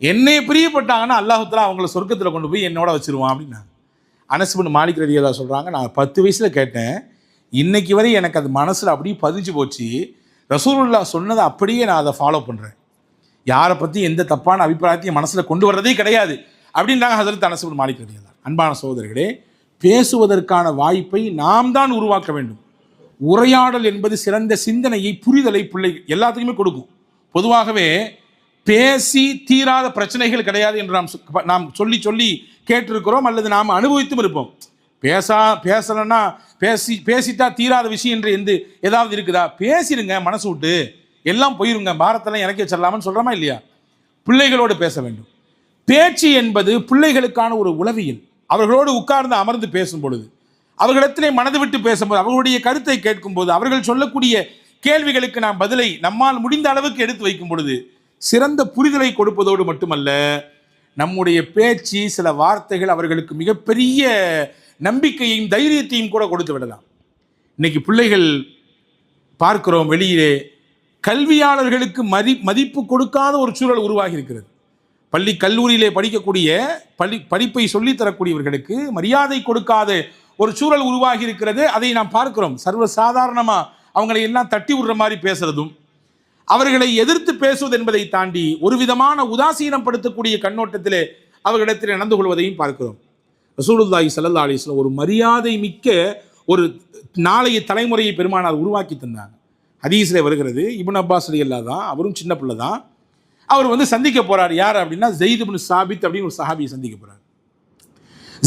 என்னை பிரியப்பட்டாங்கன்னா அல்லாஹ் தஆலா அவங்கள சொர்க்கத்தில் கொண்டு போய் என்னோட வச்சுருவான் அப்படின்னா. அனஸ் பின் மாலிக் ரலியல்லாஹு சொல்கிறாங்க, நான் 10 வயசில் கேட்டேன், இன்னைக்கு வரை எனக்கு அது மனசில் அப்படியே பதிஞ்சு போச்சு. ரசூலுல்லாஹ் சொன்னதை அப்படியே நான் அதை ஃபாலோ பண்ணுறேன். யாரை பற்றி எந்த தப்பான அபிப்பிராயத்தையும் மனசில் கொண்டு வர்றதே கிடையாது அப்படின்றாங்க ஹஸரத் அனஸ் பின் மாலிக் ரலியல்லாஹு. அன்பான சகோதரர்களே, பேசுவதற்கான வாய்ப்பை நாம் தான் உருவாக்க வேண்டும். உரையாடல் என்பது சிறந்த சிந்தனையை, புரிதலை பிள்ளைகள் எல்லாத்துக்குமே கொடுக்கும். பொதுவாகவே பேசி தீராத பிரச்சனைகள் கிடையாது என்று நாம் சொல்லி சொல்லி கேட்டிருக்கிறோம், அல்லது நாம் அனுபவித்தும் இருப்போம். பேசலைன்னா பேசிட்டா தீராத விஷயம் என்று ஏதாவது இருக்குதா? பேசிடுங்க, மனசு விட்டு எல்லாம் போயிருங்க, பாரத்தெல்லாம் இறக்கி வச்சிடலாம்னு சொல்கிறோமா இல்லையா? பிள்ளைகளோடு பேச வேண்டும். பேச்சு என்பது பிள்ளைகளுக்கான ஒரு உளவியல். அவர்களோடு உட்கார்ந்து அமர்ந்து பேசும் பொழுது, அவர்களிடத்திலே மனது விட்டு பேசும்போது, அவர்களுடைய கருத்தை கேட்கும்போது, அவர்கள் சொல்லக்கூடிய கேள்விகளுக்கு நாம் பதிலை நம்மால் முடிந்த அளவுக்கு எடுத்து வைக்கும் பொழுது சிறந்த புரிதலை கொடுப்பதோடு மட்டுமல்ல, நம்முடைய பேச்சு சில வார்த்தைகள் அவர்களுக்கு மிகப்பெரிய நம்பிக்கையையும் தைரியத்தையும் கூட கொடுத்து விடலாம். இன்னைக்கு பிள்ளைகள் பார்க்கிறோம், வெளியிலே கல்வியாளர்களுக்கு மதிப்பு கொடுக்காத ஒரு சூழல் உருவாகி இருக்கிறது. பள்ளி கல்லூரியிலே படிக்கக்கூடிய படிப்பை சொல்லித்தரக்கூடியவர்களுக்கு மரியாதை கொடுக்காத ஒரு சூழல் உருவாகி இருக்கிறது. அதை நாம் பார்க்கிறோம். சர்வசாதாரணமாக அவங்களை எல்லாம் தட்டி விடுற மாதிரி பேசுறதும், அவர்களை எதிர்த்து பேசுவது என்பதை தாண்டி ஒரு விதமான உதாசீனப்படுத்தக்கூடிய கண்ணோட்டத்திலே அவர்களிடத்தில் நடந்து கொள்வதையும் பார்க்கிறோம். ரசூலுல்லாஹி ஸல்லல்லாஹு அலைஹி வஸல்லம் ஒரு மரியாதை மிக்க ஒரு நாளைய தலைமுறையை பெருமானார் உருவாக்கி தந்தாங்க. ஹதீஸில் வருகிறது, இப்னு அப்பாஸ் ரலியல்லாஹு தான், அவரும் சின்ன பிள்ளை தான். அவர் சந்திக்க போறார். யார் அப்படின்னா ஜெயித் இப்னு சாபித் அப்படின்னு ஒரு சஹாபியை சந்திக்க போறார்.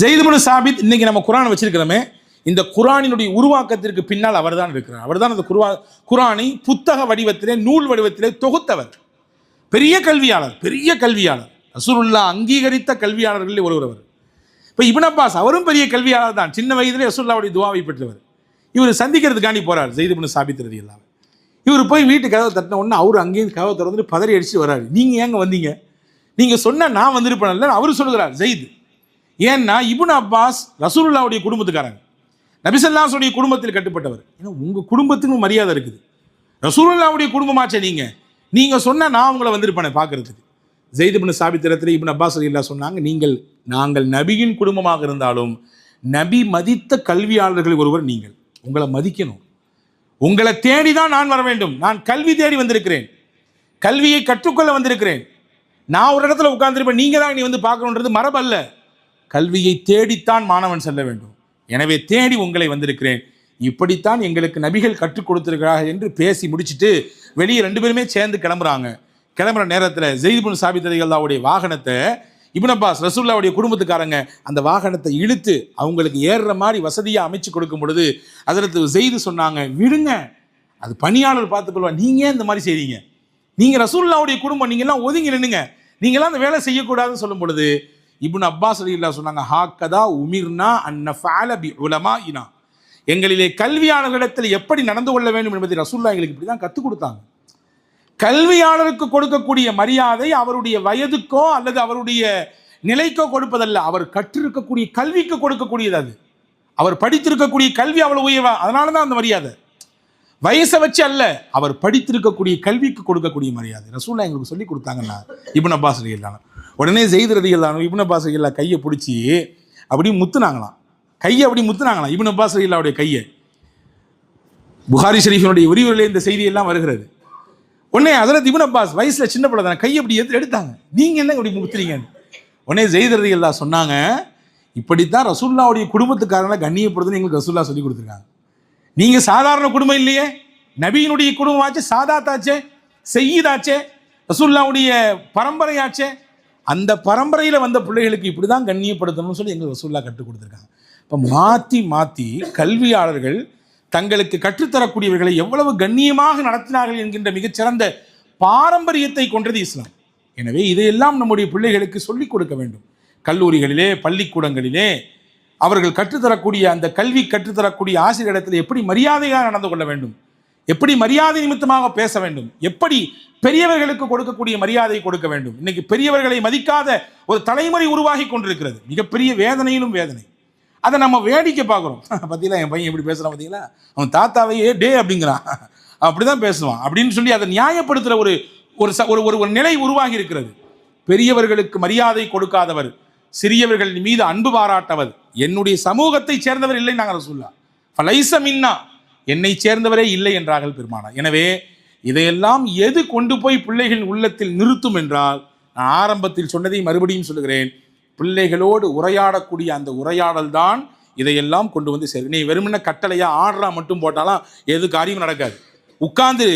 ஜெயித் இப்னு சாபித் இன்னைக்கு நம்ம குர்ஆன் வச்சிருக்கிறோமே, இந்த குர்ஆனினுடைய உருவாக்கத்திற்கு பின்னால் அவர் தான் இருக்கிறார். அவர் தான் அந்த குர்ஆனை புத்தக வடிவத்திலே, நூல் வடிவத்திலே தொகுத்தவர். பெரிய கல்வியாளர், ரசூலுல்லாஹ் அங்கீகரித்த கல்வியாளர்களில் ஒருவர் அவர். இப்போ இப்னு அப்பாஸ் அவரும் பெரிய கல்வியாளர் தான், சின்ன வயதிலே ரசூலுல்லாஹ்வுடைய துஆவை பெற்றவர். இவர் சந்திக்கிறதுக்காண்டி போறார் ஜெயித் இப்னு சாபித் ரலியல்லாஹு. இவர் போய் வீட்டு கதவை தட்டின உடனே அவர் அங்கேயும் கதவை திறந்துட்டு பதறி அடிச்சு வர்றாரு. நீங்கள் ஏங்க வந்தீங்க? நீங்கள் சொன்ன நான் வந்திருப்பேன்ல அவர் சொல்லுகிறார் ஜெயித். ஏன்னா இப்னு அப்பாஸ் ரசூலுல்லாஹ்வுடைய குடும்பத்துக்காரங்க, நபி ஸல்லல்லாஹு அலைஹி வஸல்லம் குடும்பத்தில் கட்டுப்பட்டவர். ஏன்னா உங்கள் குடும்பத்துக்கு மரியாதை இருக்குது, ரசூலுல்லாஹ்வுடைய குடும்பமாச்சே நீங்கள் சொன்ன நான் உங்களை வந்திருப்பேனே பார்க்கறதுக்கு. ஜெயித் இப்னு சாபித் இடத்துல இப்னு அப்பாஸ் ரலியல்லாஹு சொன்னாங்க, நாங்கள் நபியின் குடும்பமாக இருந்தாலும் நபி மதித்த கல்வியாளர்கள் ஒருவர் நீங்கள், உங்களை மதிக்கணும். உங்களை தேடி தான் நான் வர வேண்டும். நான் கல்வி தேடி வந்திருக்கிறேன், கல்வியை கற்றுக்கொள்ள வந்திருக்கிறேன். நான் ஒரு இடத்துல உட்கார்ந்துருப்பேன், நீங்கள் தான் நீ பார்க்கணுன்றது மரபு அல்ல. கல்வியை தேடித்தான் மாணவன் செல்ல வேண்டும். எனவே தேடி உங்களை வந்திருக்கிறேன், இப்படித்தான் எங்களுக்கு நபிகள் கற்றுக் கொடுத்திருக்கிறார்கள் என்று பேசி முடிச்சுட்டு வெளியே 2 பேருமே சேர்ந்து கிளம்புற நேரத்தில் ஜெயித் இப்னு சாபித் ரலியல்லாஹுடைய வாகனத்தை இப்னு அப்பாஸ் ரசூலுல்லாஹ்வுடைய குடும்பத்துக்காரங்க அந்த வாகனத்தை இழுத்து அவங்களுக்கு ஏறுற மாதிரி வசதியாக அமைச்சு கொடுக்கும் பொழுது அதற்கு ஜெயித் சொன்னாங்க, விடுங்க, அது பணியாளர் பார்த்துக்கொள்வா, நீங்கள் இந்த மாதிரி செய்றீங்க, நீங்கள் ரசூலுல்லாஹ்வுடைய குடும்பம், நீங்கள்லாம் ஒதுங்கி நின்னுங்க, நீங்களாம் அந்த வேலை செய்யக்கூடாதுன்னு சொல்லும் பொழுது இப்னு அப்பாஸ் ரலியல்லாஹு சொன்னாங்க, ஹாக்கதா உமிர்னா அன்னஃபஅல பி உலமாஇனா, எங்களிலே கல்வியாளர்களிடத்தில் எப்படி நடந்து கொள்ள வேண்டும் என்பதை ரசூலுல்லாஹ் எங்களுக்கு இப்படி தான் கற்றுக் கொடுத்தாங்க. கல்வியாளருக்கு கொடுக்கக்கூடிய மரியாதை அவருடைய வயதுக்கோ அல்லது அவருடைய நிலைக்கோ கொடுப்பதல்ல, அவர் கற்றிருக்கக்கூடிய கல்விக்கு கொடுக்கக்கூடியது. அது அவர் படித்திருக்கக்கூடிய கல்வி அவ்வளவு உயர்வா, அதனால தான் அந்த மரியாதை. வயசை வச்சு அல்ல, அவர் படித்திருக்கக்கூடிய கல்விக்கு கொடுக்கக்கூடிய மரியாதை ரசூலுல்லாஹ் எங்களுக்கு சொல்லி கொடுத்தாங்கன்னா இப்னு அப்பாஸ் ரலியல்லாஹு. உடனே ஜெயித் ரலியல்லாஹு இப்னு அப்பாஸ் ரலியல்லாஹு கையை பிடிச்சி அப்படி முத்துனாங்களாம், இப்னு அப்பாஸ் ரலியல்லாஹுடைய கையை. புகாரி ஷரீஃபினுடைய விரிவுரையிலே இந்த செய்தியெல்லாம் வருகிறது. உடனே ஹஜ்ரத் இப்னு அப்பாஸ் வயசுல சின்ன பிள்ளை தானே, கையை அப்படி எடுத்தாங்க. நீங்க என்ன இப்படி முத்துறீங்க? உடனே ஸைத் ரலியல்லாஹு சொன்னாங்க, இப்படித்தான் ரசூலுல்லாஹ்வுடைய குடும்பத்துக்காரங்களை கண்ணியப்படுத்துன்னு எங்களுக்கு ரசூலுல்லாஹ் சொல்லி கொடுத்துருக்காங்க. நீங்க சாதாரண குடும்பம் இல்லையே, நபியினுடைய குடும்பமாச்சே, சாதாத்தாச்சே, செய்யிதாச்சே, ரசூலுல்லாஹ்வுடைய பரம்பரையாச்சே, அந்த பரம்பரையில் வந்த பிள்ளைகளுக்கு இப்படி தான் கண்ணியப்படுத்தணும்னு சொல்லி எங்களுக்கு ரசூலுல்லாஹ் கற்றுக் கொடுத்துருக்காங்க. இப்போ மாற்றி மாற்றி கல்வியாளர்கள் தங்களுக்கு கற்றுத்தரக்கூடியவர்களை எவ்வளவு கண்ணியமாக நடத்தினார்கள் என்கின்ற மிகச்சிறந்த பாரம்பரியத்தை கொண்டது இஸ்லாம். எனவே இதையெல்லாம் நம்முடைய பிள்ளைகளுக்கு சொல்லிக் கொடுக்க வேண்டும். கல்லூரிகளிலே, பள்ளிக்கூடங்களிலே அவர்கள் கற்றுத்தரக்கூடிய அந்த கல்வி கற்றுத்தரக்கூடிய ஆசிரியரிடத்தில் எப்படி மரியாதையாக நடந்து கொள்ள வேண்டும், எப்படி மரியாதை நிமித்தமாக பேச வேண்டும், எப்படி பெரியவர்களுக்கு கொடுக்கக்கூடிய மரியாதை கொடுக்க வேண்டும். இன்னைக்கு பெரியவர்களை மதிக்காத ஒரு தலைமுறை உருவாகி கொண்டிருக்கிறது. மிகப்பெரிய வேதனையிலும் வேதனை. அதை நம்ம வேடிக்கை பார்க்குறோம். பார்த்தீங்களா என் பையன் எப்படி பேசுகிறான், பார்த்தீங்களா அவன் தாத்தாவையே டே அப்படிங்கிறான், அப்படிதான் பேசுவான் அப்படின்னு சொல்லி அதை நியாயப்படுத்துகிற ஒரு ஒரு நிலை உருவாகி இருக்கிறது. பெரியவர்களுக்கு மரியாதை கொடுக்காதவர், சிறியவர்கள் மீது அன்பு பாராட்டவர் என்னுடைய சமூகத்தை சேர்ந்தவர் இல்லை நாங்கள் ரசூலுல்லாஹ் ஃபலைஸ மின்னா, என்னை சேர்ந்தவரே இல்லை என்றார்கள் பெருமானார். எனவே இதையெல்லாம் எது கொண்டு போய் பிள்ளைகளின் உள்ளத்தில் நிறுத்தும் என்றால், நான் ஆரம்பத்தில் சொன்னதை மறுபடியும் சொல்லுகிறேன், பிள்ளைகளோடு உரையாடக்கூடிய அந்த உரையாடல் தான் இதையெல்லாம் கொண்டு வந்து சரி. நீ வெறுமன கட்டளையா ஆர்டரா மட்டும் போட்டாலும் எது காரியம் நடக்காது. உட்கார்ந்து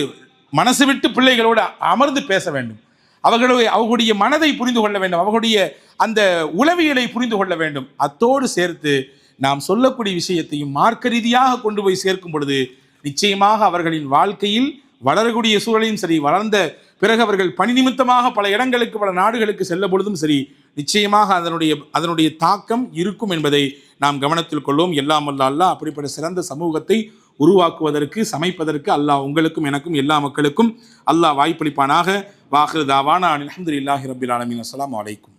மனசு விட்டு பிள்ளைகளோடு அமர்ந்து பேச வேண்டும். அவர்களுடைய மனதை புரிந்து கொள்ள வேண்டும், அவர்களுடைய அந்த உளவியலை புரிந்து கொள்ள வேண்டும். அத்தோடு சேர்த்து நாம் சொல்லக்கூடிய விஷயத்தையும் மார்க்க ரீதியாக கொண்டு போய் சேர்க்கும் பொழுது நிச்சயமாக அவர்களின் வாழ்க்கையில் வளரக்கூடிய சூழலையும் சரி, வளர்ந்த பிறகு அவர்கள் பணி நிமித்தமாக பல இடங்களுக்கு பல நாடுகளுக்கு செல்ல பொழுதும் சரி, நிச்சயமாக அதனுடைய தாக்கம் இருக்கும் என்பதை நாம் கவனத்தில் கொள்வோம். எல்லாம் வல்ல அல்லாஹ் அப்படிப்பட்ட சிறந்த சமூகத்தை உருவாக்குவதற்கு, சமைப்பதற்கு அல்லாஹ் உங்களுக்கும் எனக்கும் எல்லா மக்களுக்கும் அல்லாஹ் வாய்ப்பளிப்பானாக. வாஹிரு தாவானா அல்ஹம்துலில்லாஹி ரப்பில் ஆலமீன். அஸ்ஸலாமு அலைக்கும்.